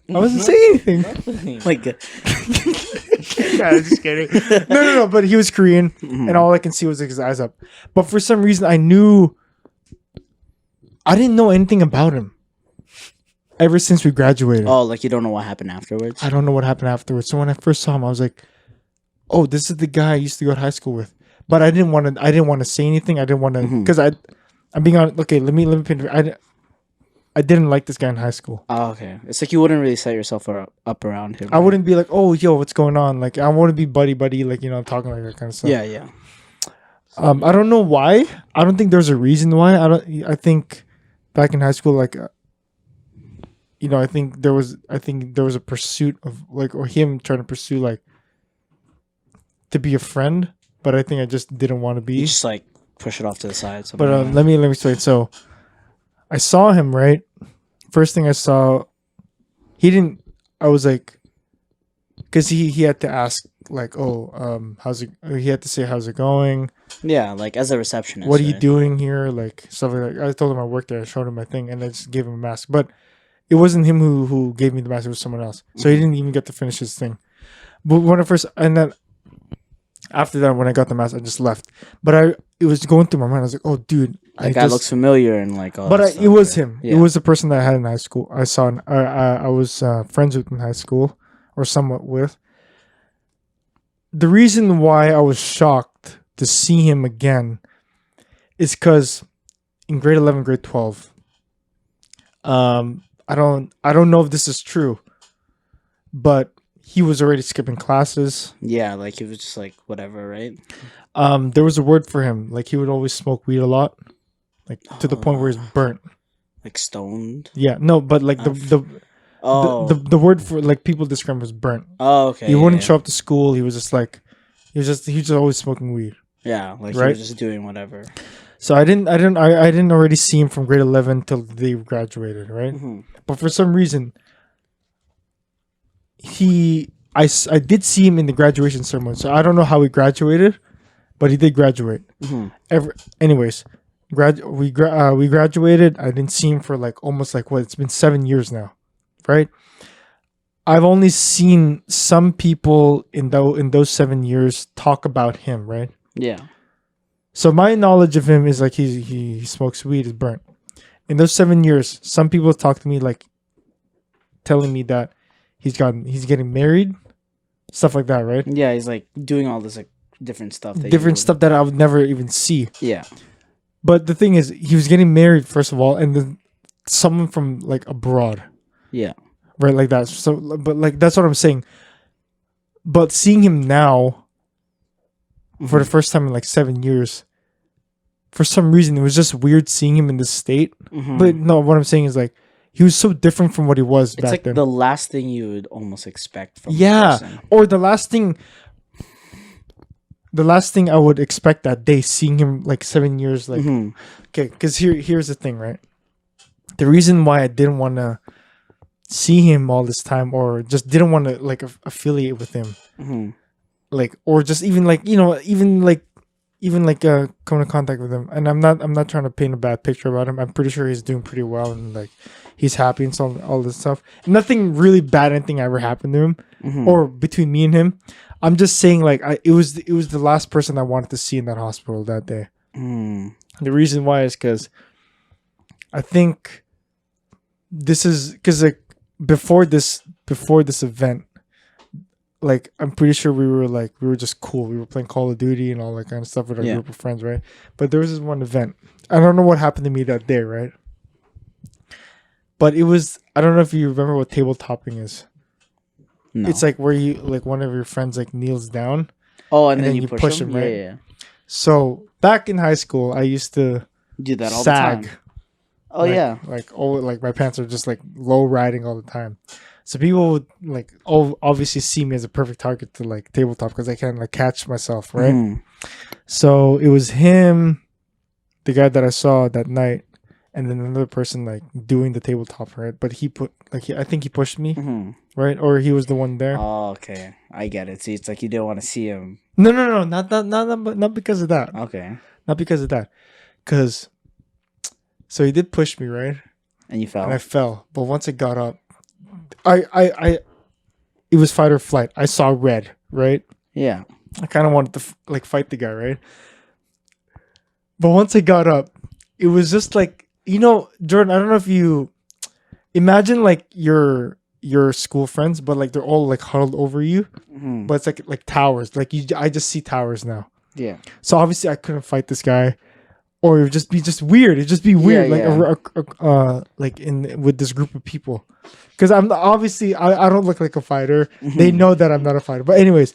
saying anything. Nothing. Like, Yeah, I'm just kidding. No. But he was Korean, Mhm. and all I can see was like his eyes up. But for some reason, I didn't know anything about him ever since we graduated. oh, like you don't know what happened afterwards. I don't know what happened afterwards. So when I first saw him, I was like, "Oh, this is the guy I used to go to high school with." But I didn't want to say anything. I didn't want to Mhm. because I'm being honest. Okay, let me paint. I didn't like this guy in high school. Oh, okay. It's like you wouldn't really set yourself up around him. I wouldn't be like, "Oh, yo, what's going on?" Like I want to be buddy, like, you know, talking like that kind of stuff. Yeah, yeah. I don't know why. I don't think there's a reason why. I think back in high school, like, I think there was a pursuit of like, or him trying to pursue like to be a friend, but I think I just didn't want to be. You just like push it off to the side. But let me explain. So I saw him, right? First thing I saw, he didn't. I was like, because he had to ask like, oh, how's it? He had to say how's it going. Yeah, like as a receptionist. What are you right? doing here? Like stuff like that. I told him I worked there. I showed him my thing, and I just gave him a mask. But it wasn't him who gave me the mask. It was someone else. So he didn't even get to finish his thing. But when I first, and then after that, when I got the mask, I just left. But it was going through my mind. I was like, oh, dude, That guy looks familiar and like all. But that stuff, it was yeah. him. Yeah. It was the person that I had in high school. I saw. I was friends with in high school, or somewhat with. The reason why I was shocked to see him again is because in grade 11, grade 12, I don't know if this is true, but he was already skipping classes. Yeah, like he was just like whatever, right? There was a word for him. Like he would always smoke weed a lot, like to the point where he's burnt. Like stoned. Yeah, no, but like the word for like people describe him was burnt. Oh, okay. He wouldn't show up to school. He was just like, he was just always smoking weed. Yeah, like right? he was just doing whatever. So I didn't already see him from grade 11 till they graduated, right? Mm-hmm. But for some reason, I did see him in the graduation ceremony. So I don't know how he graduated, but he did graduate. Mm-hmm. Anyways, we graduated. I didn't see him for like almost like what? It's been 7 years now, right? I've only seen some people in those 7 years talk about him, right? Yeah. So my knowledge of him is like he smokes weed, is burnt. In those 7 years, some people talk to me like telling me that he's getting married, stuff like that, right? Yeah, he's like doing all this like different stuff. Stuff that I would never even see. Yeah. But the thing is, he was getting married first of all, and then someone from like abroad. Yeah. Right, like that. So, but like that's what I'm saying. But seeing him now, for the first time in like 7 years, for some reason it was just weird seeing him in this state. Mm-hmm. But no, what I'm saying is like he was so different from what he was It's back like then. the last thing you would almost expect from a person. Or the last thing I would expect that day, seeing him like 7 years, like okay, because here's the thing, right? The reason why I didn't want to see him all this time, or just didn't want to like affiliate with him, like, or just even like come in contact with him. And I'm not trying to paint a bad picture about him. I'm pretty sure he's doing pretty well and like he's happy and so all this stuff. Nothing really bad, anything ever happened to him or between me and him. I'm just saying like it was the last person I wanted to see in that hospital that day. The reason why is because I think this is because like before this event, like I'm pretty sure we were just cool. We were playing Call of Duty and all that kind of stuff with our group of friends, right? But there was this one event. I don't know what happened to me that day, right? But it was, I don't know if you remember what tabletopping is. No. It's like where you like one of your friends like kneels down. Oh, and then you push him, right? Yeah. So back in high school, I used to Do that all sag. the time. Oh yeah. Like my pants are just like low riding all the time. So people would like obviously see me as a perfect target to like tabletop because I can't like catch myself, right? So it was him, the guy that I saw that night, and then another person like doing the tabletop, right? But I think he pushed me, right? Or he was the one there. Oh, okay. I get it. See, it's like you didn't want to see him. No, not because of that. Okay. Not because of that. Because so he did push me, right? And you fell. And I fell. But once I got up, it was fight or flight. I saw red, right? Yeah. I kind of wanted to like fight the guy, right? But once I got up, it was just like, Jordan, I don't know if you imagine like your school friends, but like they're all like huddled over you, but it's like towers. Like I just see towers now. Yeah. So obviously I couldn't fight this guy, or it would just be weird. It'd just be weird, like with this group of people. Because I'm obviously I don't look like a fighter. They know that I'm not a fighter. But anyways,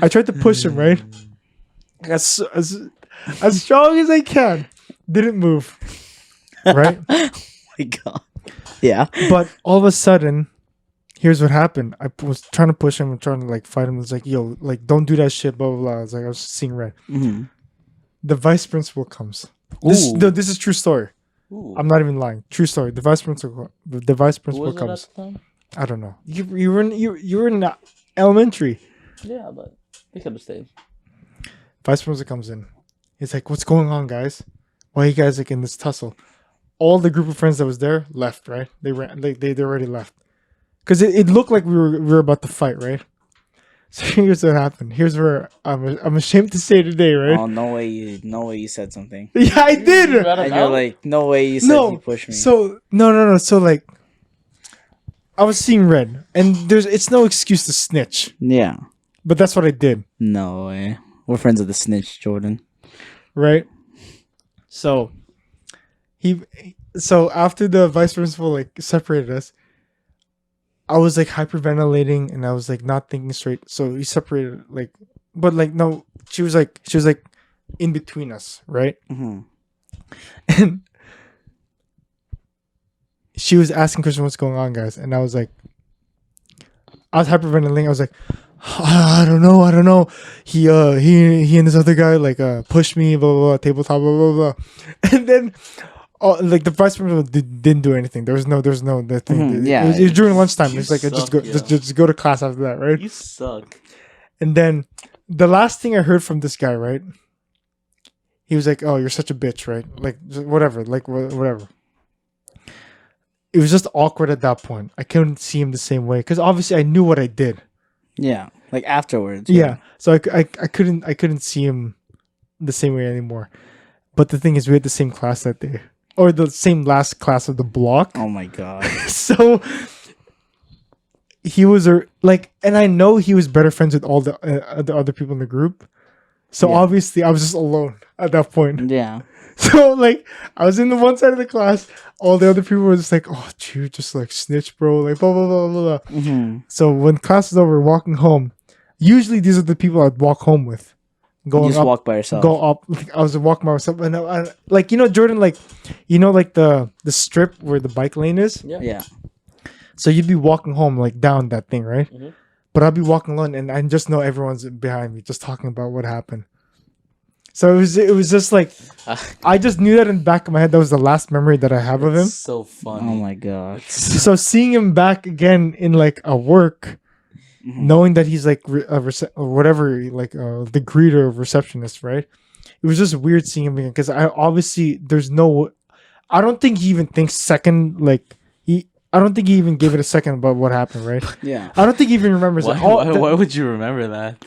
I tried to push him, right? as strong as I can. Didn't move. Right? My God. Yeah. But all of a sudden, here's what happened. I was trying to push him and trying to like fight him. It's like, yo, like don't do that shit, blah blah blah. I was like, I was seeing red. Mm-hmm. The vice principal comes. Ooh. This is true story. Ooh. I'm not even lying. True story. The vice principal Who was it comes. at the time? I don't know. You were in elementary. Yeah, but they could have stayed. Vice principal comes in. He's like, "What's going on, guys? Why are you guys like in this tussle?" All the group of friends that was there left. Right? They ran. They already left because it looked like we were about to fight. Right? So here's what happened. Here's where I'm ashamed to say today. Right? Oh, no way you said something. Yeah, I did. And you're like, no way you said you pushed me. So no. So like, I was seeing red, and it's no excuse to snitch, Yeah. but that's what I did, No way. We're friends of the snitch, Jordan. right? So so after the vice principal like separated us, I was like hyperventilating, and I was like not thinking straight. So he separated like, but like no, she was like in between us, right? Mm-hmm. And she was asking Christian what's going on, guys, and I was hyperventilating. I was like, I don't know. He and this other guy like pushed me, blah blah blah, tabletop, blah blah blah, and then like the vice principal didn't do anything. There was no that thing. Mhm, yeah. it was during lunchtime. You It's like suck, just go to class after that, right? You suck. And then the last thing I heard from this guy, right? He was like, "Oh, you're such a bitch," right? Like whatever, like whatever. It was just awkward at that point. I couldn't see him the same way because obviously I knew what I did. Yeah. Like afterwards. Yeah, so I couldn't see him the same way anymore. But the thing is, we had the same class that day, or the same last class of the block. Oh my God. So he was like, and I know he was better friends with all the other people in the group. So Yeah. obviously, I was just alone at that point. Yeah. So like, I was in the one side of the class. All the other people were just like, "Oh, dude, just like snitch, bro." Like blah blah blah blah blah. Mm-hmm. So when class is over, walking home. Usually, these are the people I'd walk home with. You Going just up, walk by yourself. go up. Like, I was walking by myself, and like Jordan, like like the strip where the bike lane is. Yeah. Yeah. So you'd be walking home like down that thing, right? Mhm. But I'd be walking alone, and I just know everyone's behind me, just talking about what happened. So it was just like I just knew that in the back of my head. That was the last memory that I have of him. It's so funny. Oh my God. So seeing him back again in like a work, Mhm. knowing that he's like or whatever, like the greeter of receptionist, right? It was just weird seeing him again because I don't think he even thinks second like I don't think he even gave it a second about what happened, right? Yeah. I don't think he even remembers Why, it. why would you remember that?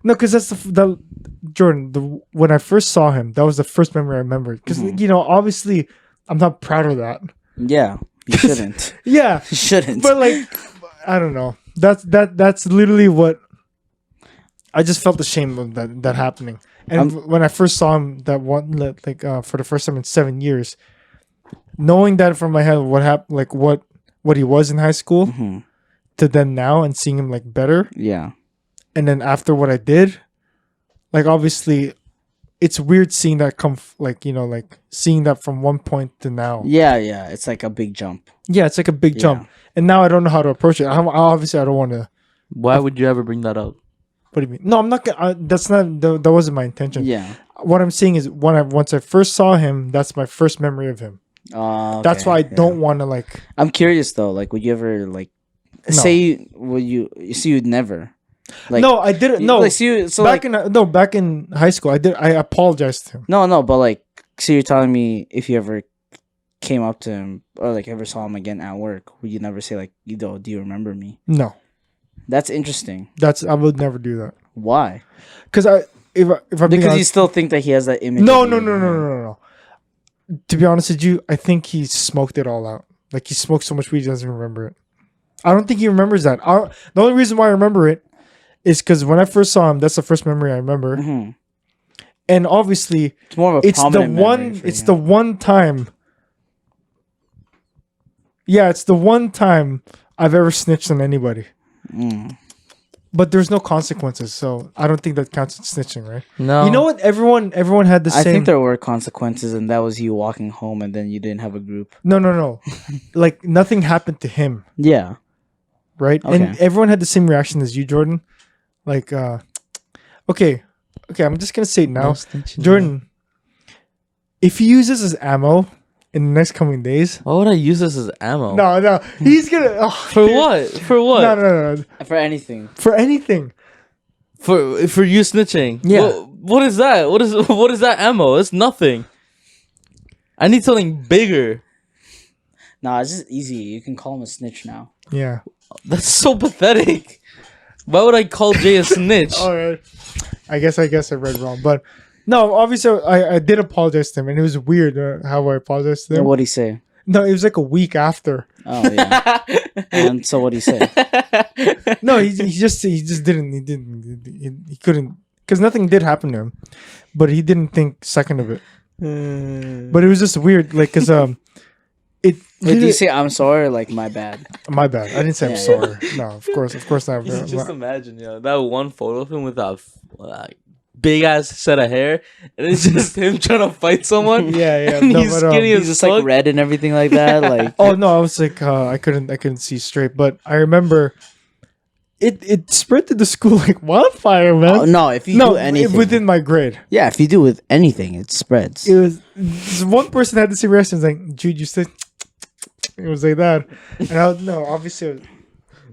No, because that's the Jordan. When I first saw him, that was the first memory I remembered. Because obviously, I'm not proud of that. Yeah. You shouldn't. Yeah, You shouldn't. but like, I don't know. That's literally what I just felt ashamed of that happening. And when I first saw him, that one like for the first time in 7 years, knowing that from my head, what happened, like what he was in high school Mhm. to then now, and seeing him like better. Yeah. And then after what I did, like obviously, it's weird seeing that like seeing that from one point to now. Yeah. Yeah. It's like a big jump. Yeah, it's like a big jump. And now I don't know how to approach it. Obviously, I don't want to. Why would you ever bring that up? What do you mean? No, I'm not gonna. That's not. That wasn't my intention. Yeah. What I'm saying is, once I first saw him, that's my first memory of him. That's why I don't want to like. I'm curious though. Like, would you ever like No. say you'd never? Like, No, I didn't. No, Like, so back in high school, I did. I apologized to him. No, but like, so you're telling me if you ever came up to him or like ever saw him again at work, would you never say like, do you remember me? No, That's interesting. I would never do that. Why? Because if I'm being Because you honest, still think that he has that image. no. of you. To be honest with you, I think he smoked it all out. Like he smoked so much weed, he doesn't remember it. I don't think he remembers that. The only reason why I remember it is because when I first saw him, that's the first memory I remember. Mhm. And obviously, It's more of a it's the prominent memory one. for It's him. the one time. Yeah, it's the one time I've ever snitched on anybody. Mm. but there's no consequences, so I don't think that counts as snitching, right? No. You know what? Everyone had the I same. think there were consequences, and that was you walking home, and then you didn't have a group. No. Like nothing happened to him, Yeah. right? Okay. And everyone had the same reaction as you, Jordan. Like, okay, I'm just gonna say it now, Jordan. If he uses as ammo in the next coming days, Why would I use this as ammo? no, he's gonna. Oh, For what? For what? No. For anything. For anything. For you snitching. Yeah. What is that? What is that ammo? It's nothing. I need something bigger. Nah, it's just easy. You can call him a snitch now. Yeah. That's so pathetic. Why would I call Jay a snitch? All right. I guess I read wrong, but no. Obviously, I did apologize to him, and it was weird how I apologized to him. What'd he say? No, it was like a week after. Oh yeah. And so what'd he say? No, he just didn't. He couldn't, because nothing did happen to him, but he didn't think second of it. But it was just weird, like, cause it. Wait, did you say I'm sorry or like my bad? My bad. I didn't say I'm Yeah. sorry. No, of course not. Just imagine, that one photo of him with a big ass set of hair, and it's just him trying to fight someone. Yeah. And No, he's but, skinny He's as just fuck. like red and everything like that. Like Oh no, I was like, I couldn't see straight, but I remember it spread to the school like wildfire, man. oh, no, if you do anything within my grade. yeah, if you do with anything, it spreads. It was this one person had the same reaction. It was like, Jude, you said it was like that, and obviously, it was,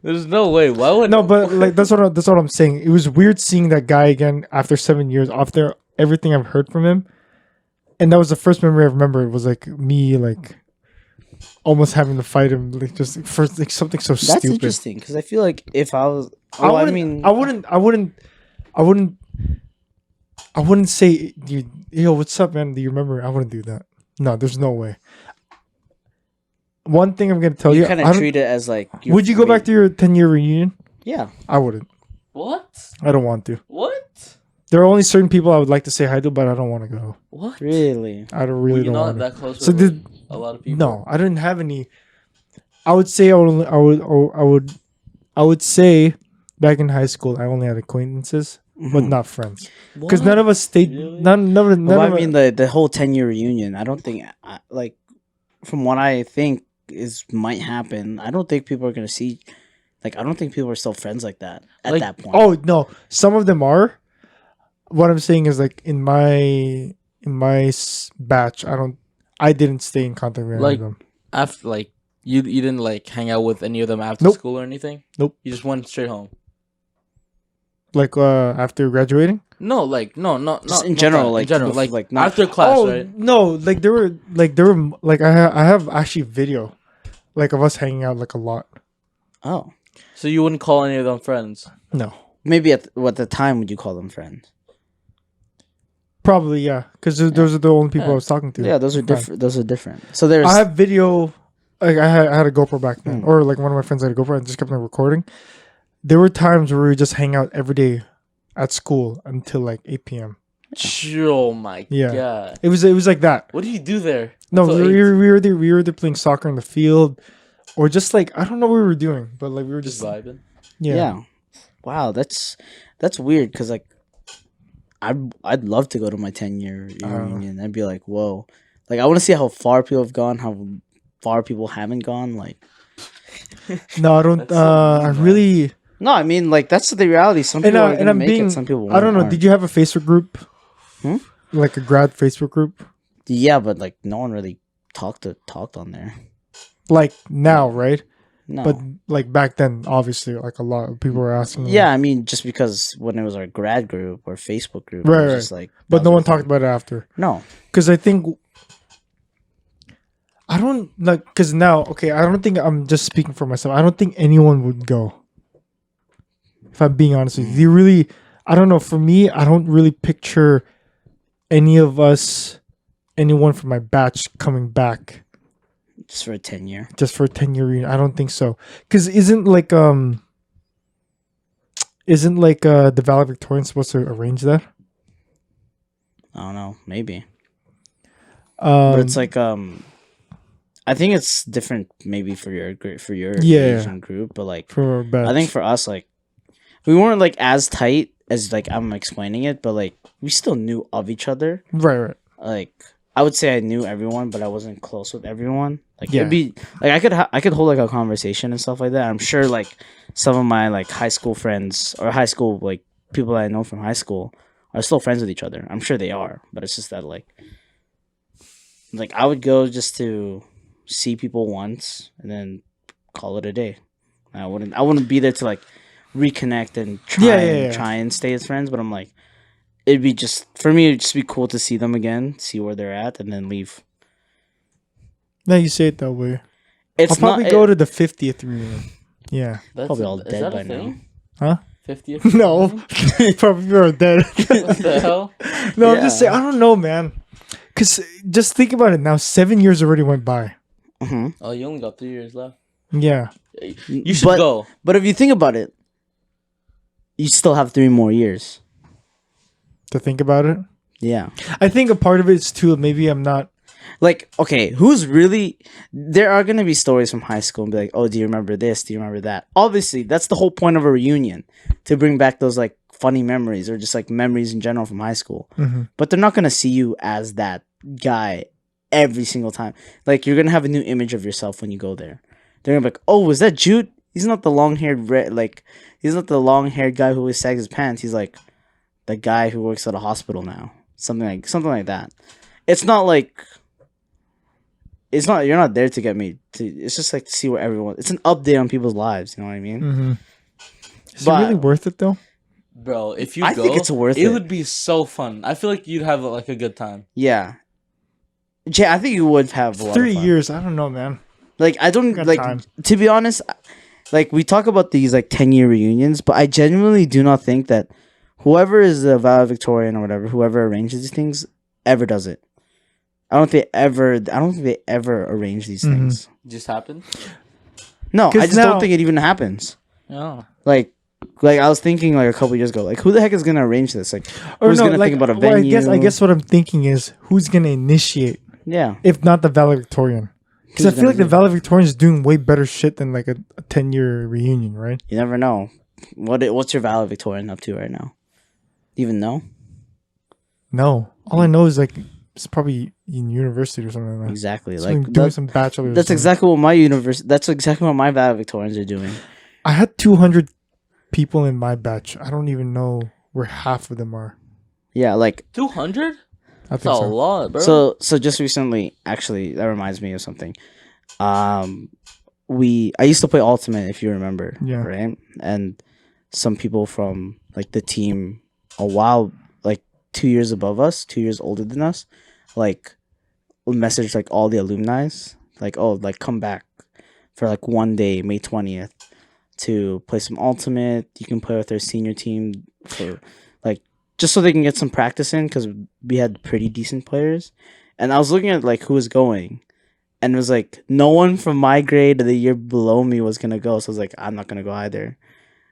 There's no way. Why would no, but like that's what I'm saying. It was weird seeing that guy again after 7 years, after everything I've heard from him, and that was the first memory I remember. It was like me, like almost having to fight him, like just for like something so That's stupid. interesting because I feel like if I was, I wouldn't say, yo, what's up, man? Do you remember? I wouldn't do that. No, there's no way. One thing I'm gonna tell you, kind I of don't- treat it as like. would you go back to your 10-year reunion? Yeah. I wouldn't. what? I don't want to. What? There are only certain people I would like to say hi to, but I don't want to go. What? Really? I don't Were really you don't not want to. that close So with did a lot of people? no, I didn't have any. I would say I would say back in high school I only had acquaintances, but not friends, because none of us stayed. Really? None Well, of I mean, the whole 10-year reunion. I don't think, like, from what I think might happen. I don't think people are gonna see. Like, I don't think people are still friends like that at Like, that point. Oh no, some of them are. What I'm saying is, like, in my batch, I didn't stay in contact with any Like, of them. After you didn't like hang out with any of them after Nope. school or anything? Nope. You just went straight home. Like after graduating. No, like no, Just in not general, that. like, in general, bef- like not- after class, Oh right? no, like there were like I have actually video, like, of us hanging out like a lot. Oh, So you wouldn't call any of them friends? No, maybe at the time would you call them friends? probably yeah, because those are the only people Yeah. I was talking to. Yeah, those are Fine. different. Those are different. So there's. I have video. Like I had a GoPro back then, Hmm. or like one of my friends had a GoPro and just kept on recording. There were times where we would just hang out every day at school until like 8 p.m. Oh my Yeah. god! It was like that. What do you do there? No, Until we 8? were either playing soccer in the field, or just like I don't know what we were doing, but like we were Just just vibing. Yeah. Wow, that's weird because like I'd love to go to my 10-year reunion. I'd be like, whoa, like I want to see how far people have gone, how far people haven't gone. Like, No, I don't. That's so I mean, really. no, I mean like that's the reality. Some And, people are and gonna I'm make being. it. Some people I don't know. aren't. Did you have a Facebook group? Hmm? Like a grad Facebook group? Yeah, but like no one really talked on there. Like now, right? No. But like back then, obviously, like a lot of people were asking. yeah, I mean, just because when it was our grad group or Facebook group, it Right, was right. just like. But that no was one the thing. talked about it after. No. Because I think I don't like. Because now, okay, I don't think I'm just speaking for myself. I don't think anyone would go. If I'm being honest with you, you really, I don't know. For me, I don't really picture any of us, anyone from my batch coming back Just for a 10-year. just for a 10-year reunion. I don't think so. Because isn't the valedictorian supposed to arrange that? I don't know. Maybe. But it's like I think it's different maybe for your Yeah. Asian group, but like for a batch. I think for us, like we weren't like as tight as like I'm explaining it, but like we still knew of each other. Right. Like I would say I knew everyone, but I wasn't close with everyone. Like Yeah. it'd be like I could hold like a conversation and stuff like that. I'm sure like some of my like high school friends or high school like people that I know from high school are still friends with each other. I'm sure they are, but it's just that like I would go just to see people once and then call it a day. I wouldn't be there to like reconnect and try and stay as friends, but I'm like it'd be just for me it'd just be cool to see them again, see where they're at and then leave. Now you say it that way. It's I'll probably go to the 50th reunion. Yeah. Probably all is dead that a by now. thing? Huh? 50th? No. Probably are dead. What the hell? No, I'm just Yeah. saying. I don't know, man. Because just think about it now. 7 years already went by. Mm-hmm. Oh, you only got 3 years left. Yeah. You should go. But if you think about it, you still have 3 more years. To think about it. Yeah. I think a part of it is too, maybe I'm not. Like, okay, there are going to be stories from high school and be like, oh, do you remember this? Do you remember that? Obviously, that's the whole point of a reunion, to bring back those, like, funny memories or just, like, memories in general from high school. Mm-hmm. But they're not going to see you as that guy every single time. Like, you're going to have a new image of yourself when you go there. They're going to be like, oh, was that Jude? He's not the long-haired, he's not the long-haired guy who always sags his pants. He's, like, the guy who works at a hospital now. Something like that. It's not like... You're not there to get me to. It's just like to see where everyone. It's an update on people's lives. You know what I mean? Mm-hmm. Is But- it really worth it though? Bro, if you I go, think it's worth it. It would be so fun. I feel like you'd have like a good time. Yeah. Jay, I think you would have a lot of 3 fun. years. I don't know, man. Like I don't Got like time. to be honest. Like we talk about these like 10-year reunions, but I genuinely do not think that whoever is the valedictorian or whatever, whoever arranges these things, ever does it. I don't think they ever arrange these Mhm. things. It just happened. No, 'Cause I just now- don't think it even happens. Yeah. Like I was thinking like a couple years ago, like who the heck is gonna arrange this? Like who's gonna think about a well, venue? I guess what I'm thinking is who's gonna initiate, Yeah, if not the valedictorian? Because I Who's feel like the gonna valedictorian is doing way better shit than like a 10-year reunion, right? you never know. What's your valedictorian up to right now? Do you even know? No, all I know is like it's probably in university or something like that. Exactly. Something Like doing some bachelor's. that's exactly what That's exactly what my valedictorians are doing. I had 200 people in my batch. I don't even know where half of them are. Yeah, like 200? I That's think a so. lot, bro. so just recently, actually, that reminds me of something. I used to play Ultimate, if you remember. Yeah. Right? And some people from like the team a while, like 2 years above us, 2 years older than us, like messaged like all the alumni, like, oh, like come back for like one day, May 20th, to play some Ultimate. You can play with their senior team for like just so they can get some practice in, because we had pretty decent players. And I was looking at like who was going, and it was like no one from my grade or the year below me was gonna go. So I was like, I'm not gonna go either.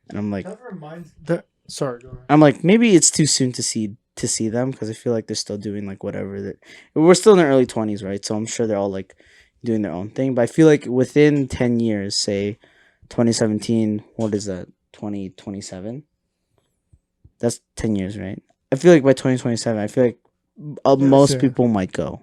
And I'm like, That reminds that. Sorry, go ahead. I'm like, maybe it's too soon to see them, because I feel like they're still doing like whatever. We're still in their early 20s, right? So I'm sure they're all like doing their own thing. But I feel like within 10 years, say 2017, what is that? 2027? That's 10 years, right? I feel like by 2027, I feel like most yeah. people might go.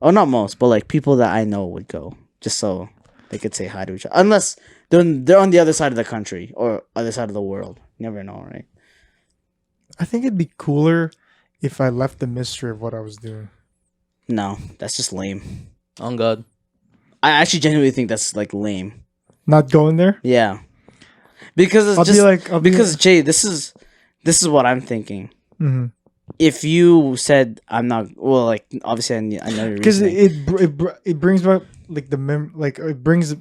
Oh, not most, but like people that I know would go, just so they could say hi to each other. Unless they're on the other side of the country or other side of the world. You never know, right? I think it'd be cooler if I left the mystery of what I was doing. No, that's just lame. On God. I actually genuinely think that's like lame. Not going there. Yeah, because it's I'll just be like, because Jay, this is what I'm thinking. mm-hmm. If you said I'm not, well, like obviously I know your Because reasoning. it brings back like it brings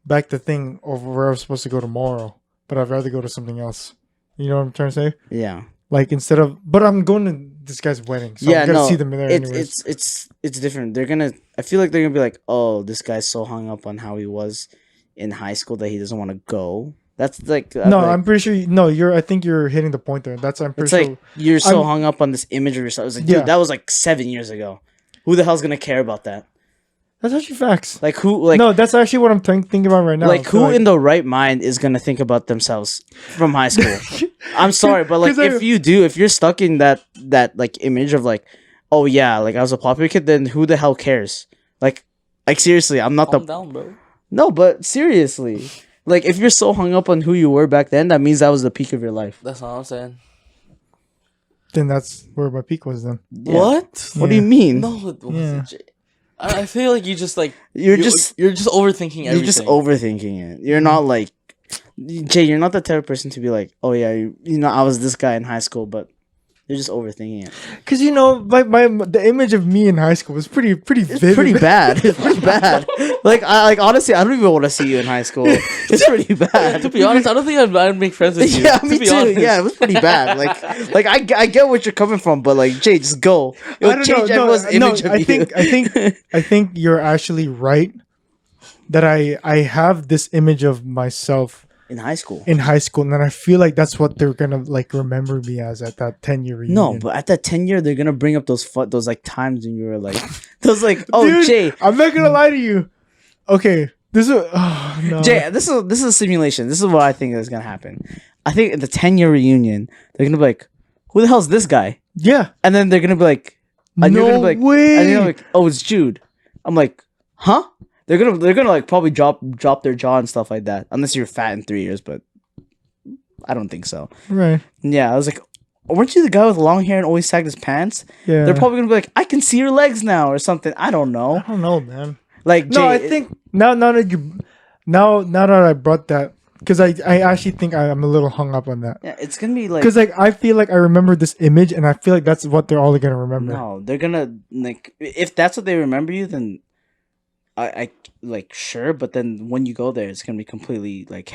back the thing of where I was supposed to go tomorrow, but I'd rather go to something else. You know what I'm trying to say? Yeah, Like instead of, but I'm going to this guy's wedding, so yeah, I'm gonna no, see them there anyways. it's different. They're gonna. I feel like they're gonna be like, oh, this guy's so hung up on how he was in high school that he doesn't want to go. That's like No, like, I'm pretty sure. I think you're hitting the point there. I'm pretty it's sure. like you're so I'm- hung up on this image of yourself. It's like, dude, Yeah. that was like 7 years ago. Who the hell's gonna care about that? That's actually facts. Like who? Like no, that's actually what I'm thinking about right now. like who in the right mind is gonna think about themselves from high school? I'm sorry, but like 'Cause if you're stuck in that like image of like, oh yeah, like I was a popular kid, then who the hell cares? Like seriously, I'm not Calm the down, bro. no, but seriously, like if you're so hung up on who you were back then, that means that was the peak of your life. That's all I'm saying. then that's where my peak was then. Yeah. What? What do you Yeah. mean? No, it wasn't. Yeah. Jay. I feel like you just like You're just overthinking everything. you're just overthinking it. You're not like Jay. You're not the type of person to be like, oh yeah, you know, I was this guy in high school, but you're just overthinking it. Because you know, the image of me in high school was pretty It's vivid. pretty bad. It's pretty bad. Like honestly, I don't even want to see you in high school. It's pretty bad. To be honest, I don't think I'd make friends with you. Yeah, to me be too. honest. Yeah, it was pretty bad. Like I get what you're coming from, but like Jay, just go. It'll I don't change know. everyone's image of I you. I think you're actually right. That I have this image of myself in high school. in high school, and then I feel like that's what they're gonna like remember me as at that 10-year reunion. No, but at that 10 year, they're gonna bring up those like times when you were like, those like, oh Dude, Jay, I'm not gonna lie to you. Okay, this is no. Jay, this is a simulation. This is what I think is gonna happen. I think at the 10 year reunion, they're gonna be like, who the hell's this guy? Yeah. And then they're gonna be like, and No you're gonna be like, way. and you're like, oh, it's Jude. I'm like, huh? They're gonna like probably drop their jaw and stuff like that, unless you're fat in 3 years, but I don't think so. Right. Yeah, I was like, weren't you the guy with long hair and always sagged his pants? Yeah. They're probably gonna be like, I can see your legs now or something. I don't know. I don't know, man. Like, No, Jay, I think now that I brought that, because I actually think I'm a little hung up on that. yeah, it's gonna be like, Because like I feel like I remember this image, and I feel like that's what they're all gonna remember. no, they're gonna like, if that's what they remember you, then I like sure, but then when you go there, it's gonna be completely like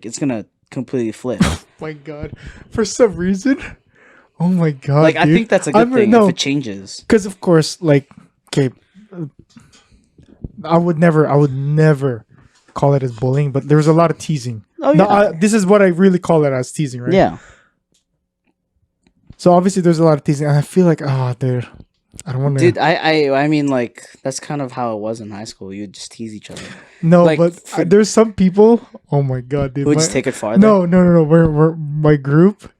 it's gonna completely flip. My God, for some reason, oh my God, Like I dude. think that's a good thing no, if it changes. because of course, like, okay, I would never call it as bullying, but there was a lot of teasing. Oh No, yeah, this is what I really call it as teasing, right? yeah. So obviously, there's a lot of teasing, and I feel like, oh, dude, I don't want to. Dude, I mean, like that's kind of how it was in high school. You would just tease each other. No, like, but for- there's some people. Oh my God, dude! Who would my- just take it farther. No. We're my group.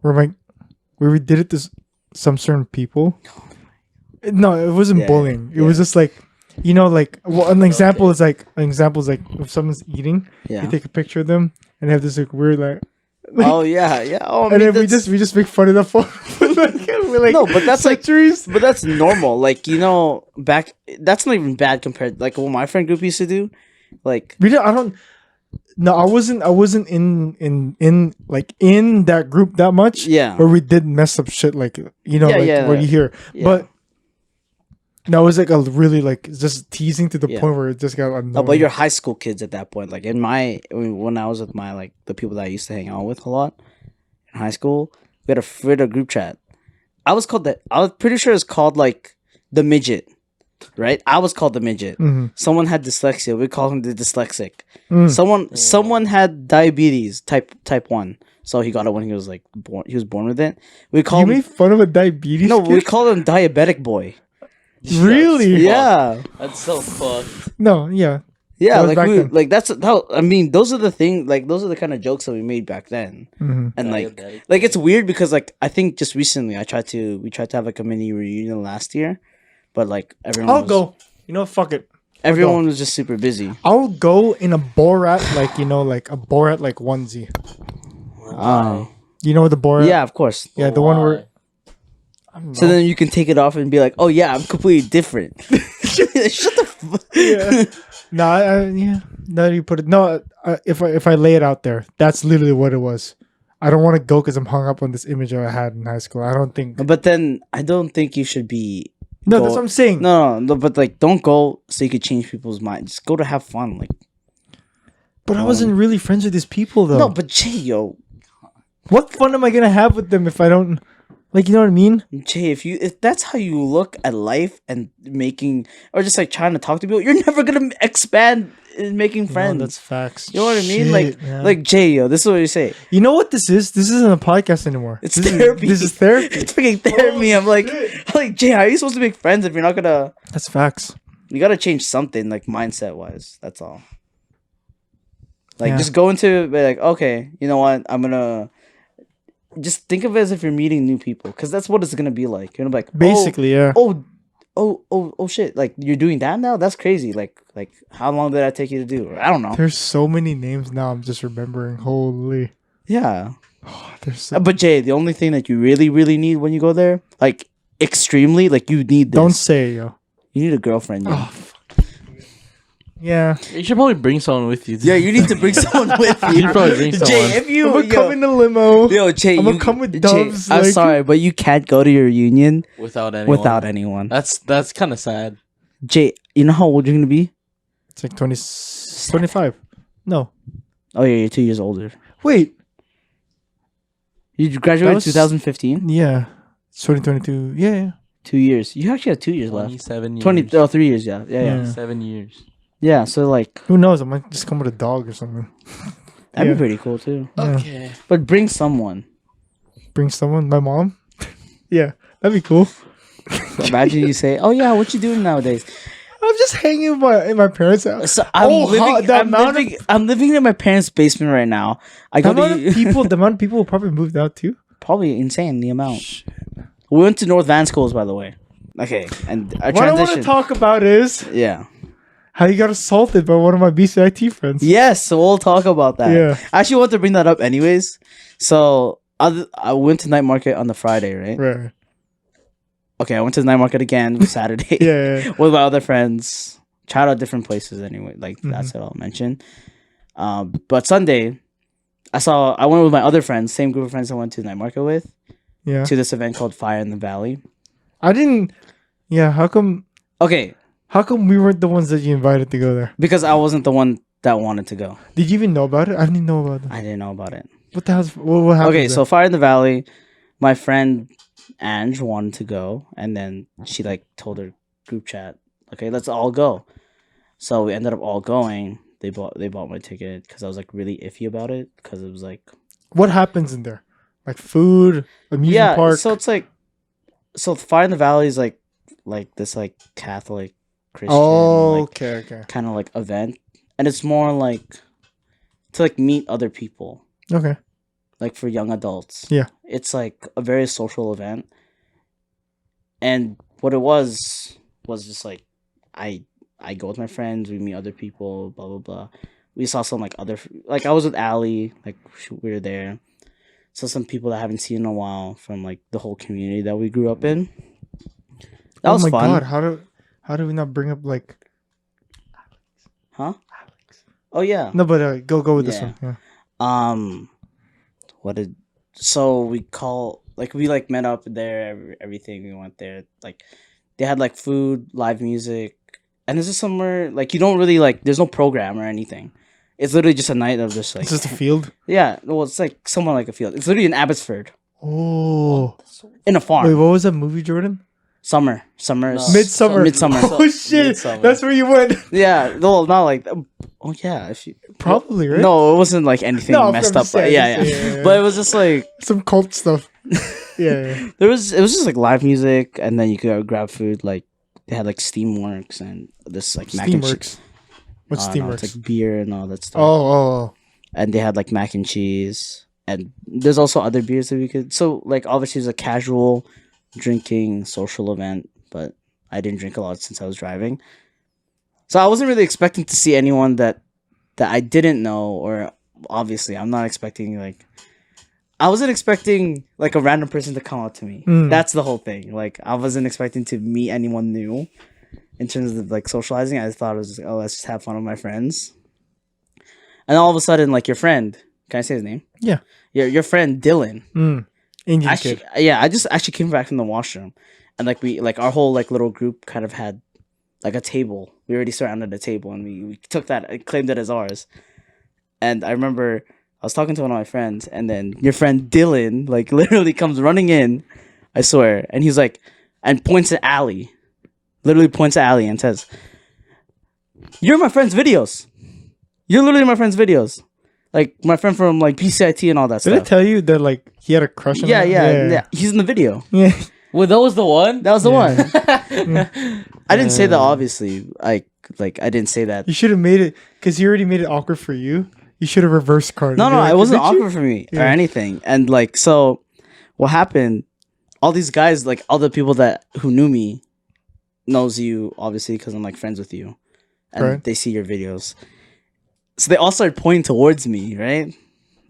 Where we did it to some certain people. No, it wasn't Yeah, bullying. It yeah. was just like, you know, like an example is like if someone's eating, Yeah. you take a picture of them and they have this like weird like. Oh yeah, yeah. Oh, I and mean, then we that's- just make fun of that photo. we're like, No, but that's like- centuries. But that's normal. Like, you know, back that's not even bad compared like what my friend group used to do. Like We don't. I don't. No, I wasn't in like in that group that much. Yeah. Where we did mess up shit like Yeah, like yeah, what you hear, yeah. but. No, it was like a really like just teasing to the Yeah. point where it just got annoying. no, but you're high school kids at that point. Like when I was with my like the people that I used to hang out with a lot in high school, we had a group chat. I was pretty sure it's called like the midget. Right? I was called the midget. Mhm. Someone had dyslexia. We call him the dyslexic. Mm. Someone had diabetes type 1. So he got it when he was like born. He was born with it. We call You him made fun of a diabetes. no. We kid? call him diabetic boy. Really? That's Yeah, fucked. That's so fucked. No, yeah. yeah. That was Like back we then. like that's how. I mean, those are the thing. Like those are the kind of jokes that we made back then. Mhm. And Diabetic. like it's weird because like I think just recently we tried to have like a mini reunion last year, but like everyone I'll was, go. You know, fuck it. Everyone was just super busy. I'll go in a Borat like like a Borat like onesie. You know what the Borat? Yeah, of course. Yeah, the one where. Why? I don't So know. then you can take it off and be like, oh yeah, I'm completely different. Shut the. Yeah. No, yeah. Now that you put it, no. If I lay it out there, that's literally what it was. I don't want to go because I'm hung up on this image I had in high school. I don't think. But then I don't think you should be. No, go- that's what I'm saying. No, but like, don't go so you could change people's minds. Just go to have fun. Like, But I wasn't really friends with these people though. no, but Jay, yo, What fun am I gonna have with them if I don't? Like, you know what I mean? Jay, if that's how you look at life and making or just like trying to talk to people, you're never gonna expand in making friends. No, that's facts. You know what I mean? Shit, man. Like Jay, yo, this is what you say. you know what this is? This isn't a podcast anymore. It's this therapy. This is therapy. It's freaking therapy. I'm like, Jay, how are you supposed to make friends if you're not gonna? That's facts. You gotta change something, like mindset wise. That's all. Like, Yeah. just go into it, be like, okay, you know what? I'm gonna just think of it as if you're meeting new people, because that's what it's gonna be like. You're gonna be like, Basically, yeah. oh, shit! Like, you're doing that now? That's crazy. Like, how long did that take you to do? I don't know. There's so many names now. I'm just remembering. Holy. Yeah. Oh, there's so... But Jay, the only thing that you really, really need when you go there, like extremely, like you need this. Don't say, yo. You need a girlfriend. Yo. Oh, yeah. You should probably bring someone with you. Yeah, you need to bring someone with you. You should probably bring someone. Jay, if you I'm gonna come in a limo. yo, Jay, I'm gonna you- come with Jay, doves. I'm like- sorry, but you can't go to your union Without anyone. without anyone. That's kind of sad. Jay, you know how old you're gonna be? It's like 25. No. Oh yeah, you're 2 years older. Wait. You That graduated was- 2015. Yeah. It's 2022. Yeah, yeah. 2 years. You actually have 2 years left. 27 years. 3 years. Yeah. Yeah. 7 years. Yeah. So like, Who knows? I might just come with a dog or something. that'd Yeah. be pretty cool too. Yeah. Okay. But bring someone. Bring someone. My mom. Yeah. That'd be cool. Imagine you say, "Oh yeah, what you doing nowadays?" I'm just hanging in my parents' house. So I'm Oh, living. the I'm amount of- living. I'm living in my parents' basement right now. I The go amount to of people. The amount of people who probably moved out too. probably insane the amount. We went to North Van schools, by the way. Okay, and our What I want transition. to talk about is Yeah. how you got assaulted by one of my BCIT friends. Yes, so we'll talk about that. Yeah. I actually want to bring that up, anyways. So I went to night market on the Friday, right? Right. Okay, I went to the night market again Saturday. Yeah. With my other friends. Tried out different places anyway. Like Mm-hmm. that's what I'll mention. But Sunday, I went with my other friends, same group of friends I went to the night market with, Yeah. to this event called Fire in the Valley. I didn't. Yeah. How come? Okay, How come we weren't the ones that you invited to go there? because I wasn't the one that wanted to go. Did you even know about it? I didn't know about it. I didn't know about it. What the hell's what happened? Okay, so Fire in the Valley, my friend Ange wanted to go, and then she like told her group chat, "Okay, let's all go." So we ended up all going. They bought my ticket because I was like really iffy about it because it was like what happens in there? Like food, amusement park. So it's like Fire in the Valley is like this like Catholic Christian Oh, like, okay. kind of like event, and it's more like to like meet other people. Okay. Like for young adults. Yeah. It's like a very social event. And what it was just like I go with my friends, we meet other people, blah blah blah. We saw some like other like I was with Allie, like we were there. Saw some people that I haven't seen in a while from like the whole community that we grew up in. That was fun. God, how do we not bring up like Huh? Oh yeah. no? But go with this Yeah. one. Yeah. What did so we call like we like met up there everything we went there like they had like food, live music, and this is somewhere like you don't really like there's no program or anything. It's literally just a night of just like It's just a field. yeah, well it's like somewhere like a field. It's literally in Abbotsford Oh. in a farm. Wait, what was that movie, Jordan? Summer. Midsummer. Midsummer. Oh shit! Midsummer. That's where you went. Yeah, well not like oh yeah, if you Probably right. no, it wasn't like anything No, messed I'm up. just But saying, yeah, just yeah, saying, yeah. But it was just like Some cult stuff. Yeah. it was just like live music, and then you could go grab food. Like they had like Steamworks and this like mac and cheese. Steamworks. What's No, Steamworks? it's like beer and all that stuff. Oh. And they had like mac and cheese, and there's also other beers that we could. So like obviously it's a casual drinking social event, but I didn't drink a lot since I was driving, so I wasn't really expecting to see anyone that I didn't know, or obviously I'm not expecting like. I wasn't expecting like a random person to come up to me. Mm. That's the whole thing. Like I wasn't expecting to meet anyone new in terms of like socializing. I just thought it was just, oh, let's just have fun with my friends. And all of a sudden, like your friend, can I say his name? Yeah. Your friend Dylan. Indian Actually, kid. yeah, I just actually came back from the washroom, and like we like our whole like little group kind of had like a table. We already surrounded a table, and we took that and claimed it as ours. And I remember I was talking to one of my friends, and then your friend Dylan like literally comes running in, I swear. And he's like, and points at Ali. Literally points at Ali and says, "You're my friend's videos. You're literally my friend's videos. Like my friend from like PCIT and all that Did I stuff." tell you that like he had a crush on Yeah, her? yeah. He's in the video. Yeah. Well, that was the one. That was the one. Yeah. I didn't say that, obviously. I didn't say that. You should have made it because he already made it awkward for you. You should have reversed carded. No, Like, it wasn't "Did you?" awkward for me or Yeah. anything. And like, so what happened? All these guys, like all the people who knew me, knows you obviously because I'm like friends with you, and Right. they see your videos. So they all started pointing towards me, right?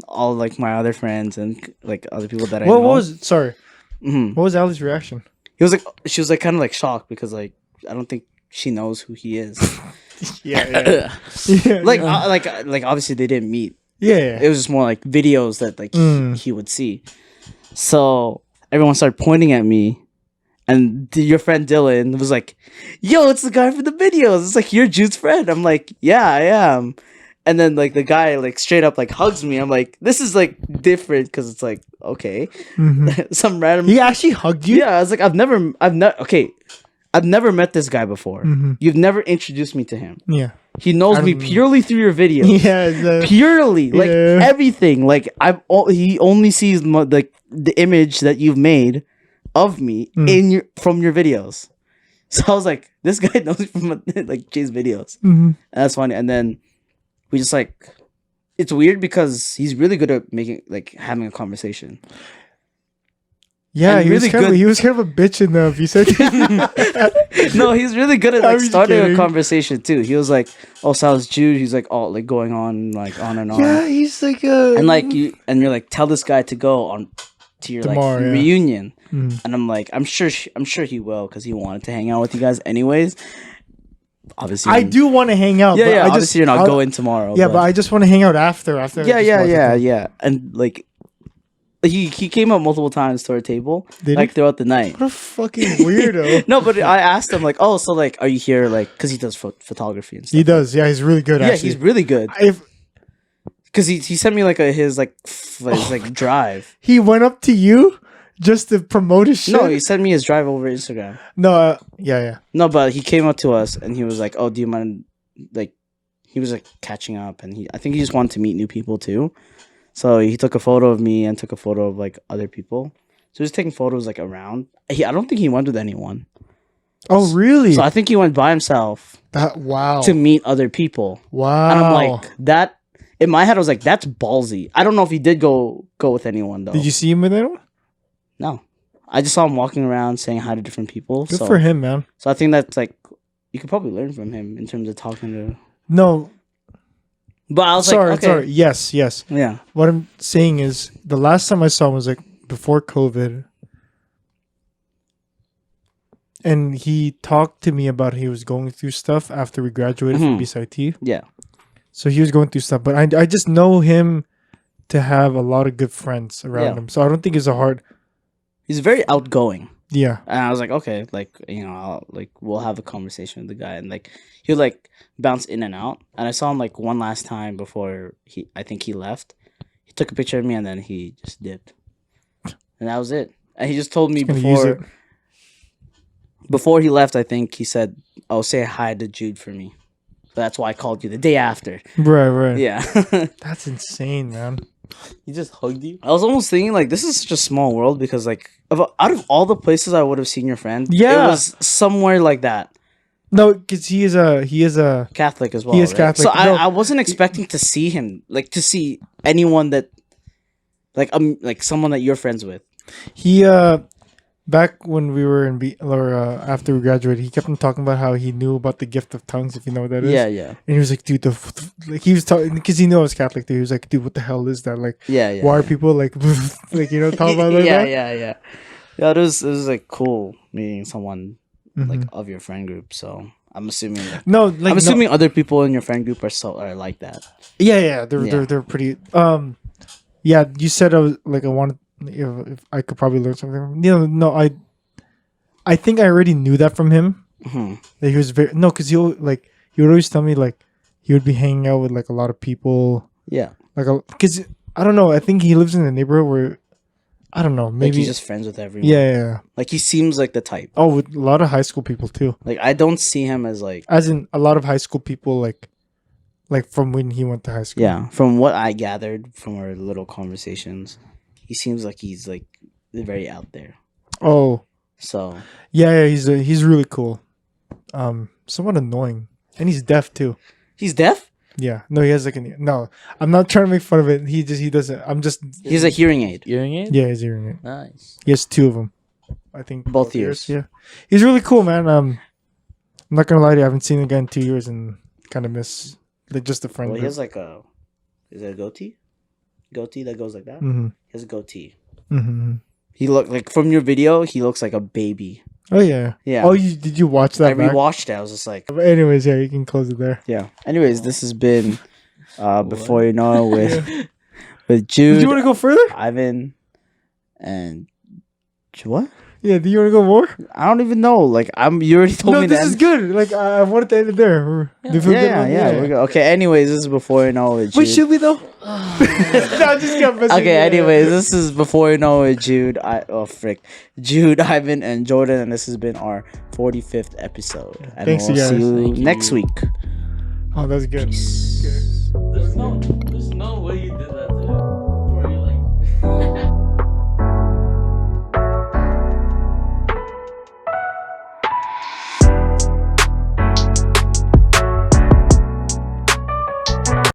All like my other friends and like other people that I know. What was sorry? Mhm. What was Ali's reaction? She was like kind of like shocked because like I don't think she knows who he is. Yeah. like obviously they didn't meet. yeah. It was just more like videos that like he would see. So everyone started pointing at me, and your friend Dylan was like, "Yo, it's the guy from the videos. It's like you're Jude's friend." I'm like, "Yeah, I am." And then like the guy like straight up like hugs me. I'm like, "This is like different because it's like okay, some random." He actually hugged you. Yeah, I was like, I've never met this guy before. You've never introduced me to him. Yeah. He knows me purely through your videos. Yeah. Purely, like Yeah. everything. Like he only sees like the image that you've made of me from your videos. So I was like, this guy knows me from like Jay's videos. And that's funny. And then we just like, it's weird because he's really good at having a conversation. Yeah, And he was really kind of good- he was kind of a bitch in the VCT. No, he's really good at I'm like just starting a kidding. conversation too. He was like, "Oh, so how's Jude?" He's like, "Oh, like going on like on and on." Yeah, he's like And like you're like, "Tell this guy to go on to your Tomorrow, like yeah. reunion." And I'm like, I'm sure he will because he wanted to hang out with you guys anyways. Obviously, I do want to hang out. Yeah, but yeah. I Obviously, just, you're not I'll- going tomorrow. Yeah, but I just want to hang out after. yeah, I just watch it. yeah. And like, he came up multiple times to our table, Did like he? throughout the night. What a fucking weirdo. No, but I asked him like, "Oh, so like, are you here like because he does photography and stuff?" He does. Yeah, he's really good. Yeah, actually. he's really good. If Because he sent me like his drive. he went up to you just to promote his shit. No, he sent me his drive over Instagram. No, yeah. No, but he came up to us and he was like, "Oh, do you mind?" Like, he was like catching up, and I think he just wanted to meet new people too. So he took a photo of me and took a photo of like other people. So he was taking photos like around. I don't think he went with anyone. Oh, really? So I think he went by himself Wow. to meet other people. Wow. And I'm like, that. In my head, I was like, that's ballsy. I don't know if he did go with anyone though. Did you see him with anyone? No, I just saw him walking around saying hi to different people. Good so, for him, man. So I think that's like, you could probably learn from him in terms of talking to. No, But I was sorry, like, okay, sorry. Yes. yeah, What I'm saying is, the last time I saw him was like before COVID, and he talked to me about he was going through stuff after we graduated from BSIT. yeah, So he was going through stuff, but I just know him to have a lot of good friends around Yeah. him, so I don't think it's a hard. he's very outgoing. Yeah, And I was like, okay, like we'll have a conversation with the guy, and like he'll like bounce in and out. And I saw him like one last time before I think he left. He took a picture of me and then he just dipped, and that was it. And he just told me gonna use it. before he left. I think he said, "Oh, say hi to Jude for me." So that's why I called you the day after. right. Yeah. That's insane, man. He just hugged you. I was almost thinking like this is such a small world because like out of all the places I would have seen your friend, Yeah. it was somewhere like that. No, because he is a Catholic as well. He is right? Catholic. So No. I wasn't expecting to see him, like to see anyone that, like someone that you're friends with. he back when we were in after we graduated, he kept on talking about how he knew about the gift of tongues, if you know what that is. Yeah. And he was like, dude, like he was talking because he knew I was Catholic. Dude, he was like, dude, what the hell is that? Like, Yeah. why are people like, like talking about like that? Yeah. It was like cool meeting someone like of your friend group. So I'm assuming. No, like I'm assuming other people in your friend group are like that. Yeah, they're pretty. Yeah, you said I was like I wanted if I could probably learn something from him. No, I think I already knew that from him. That he was because he would always tell me like he would be hanging out with like a lot of people. Yeah. Like because I don't know, I think he lives in a neighborhood where I don't know. Like Maybe. he's just friends with everyone. Yeah. Like he seems like the type. Oh, with a lot of high school people too. Like I don't see him as like. As in a lot of high school people, like from when he went to high school. Yeah, from what I gathered from our little conversations, he seems like he's like very out there. Oh. So Yeah. He's really cool. Somewhat annoying, and he's deaf too. he's deaf. Yeah. No, he has like no. I'm not trying to make fun of it. He doesn't. I'm just. He's a hearing aid. Hearing aid? Yeah, he's hearing it. Nice. He has 2 of them. I think Both ears. Yeah, he's really cool, man. I'm not gonna lie to you. I haven't seen the guy in 2 years and kind of miss just a friend. Well, he has like a. Is it a goatee? Goatee that goes like that. Mm-hmm. He has a goatee. Mm-hmm. He look like from your video. He looks like a baby. Oh yeah. Yeah. Oh, did you watch that? I back? rewatched it. I was just like, But anyways, yeah, you can close it there. yeah. Anyways, this has been before you know it with Jude, Did you want to go further? Ivan, and what? Yeah. Do you want to go more? I don't even know. Like you already told No, me this that. is good. Like I wanted to end it there. Do you feel good about it? We're good. Okay. Anyways, this is before you know it. Jude. Wait, should we though? No, just got messing. Okay. Anyways, this is before you know it. Jude. Jude, Ivan, and Jordan, and this has been our 45th episode. And Thanks, we'll you guys. see you Thank you. next week. Oh, that's good. Peace. Okay. There's no.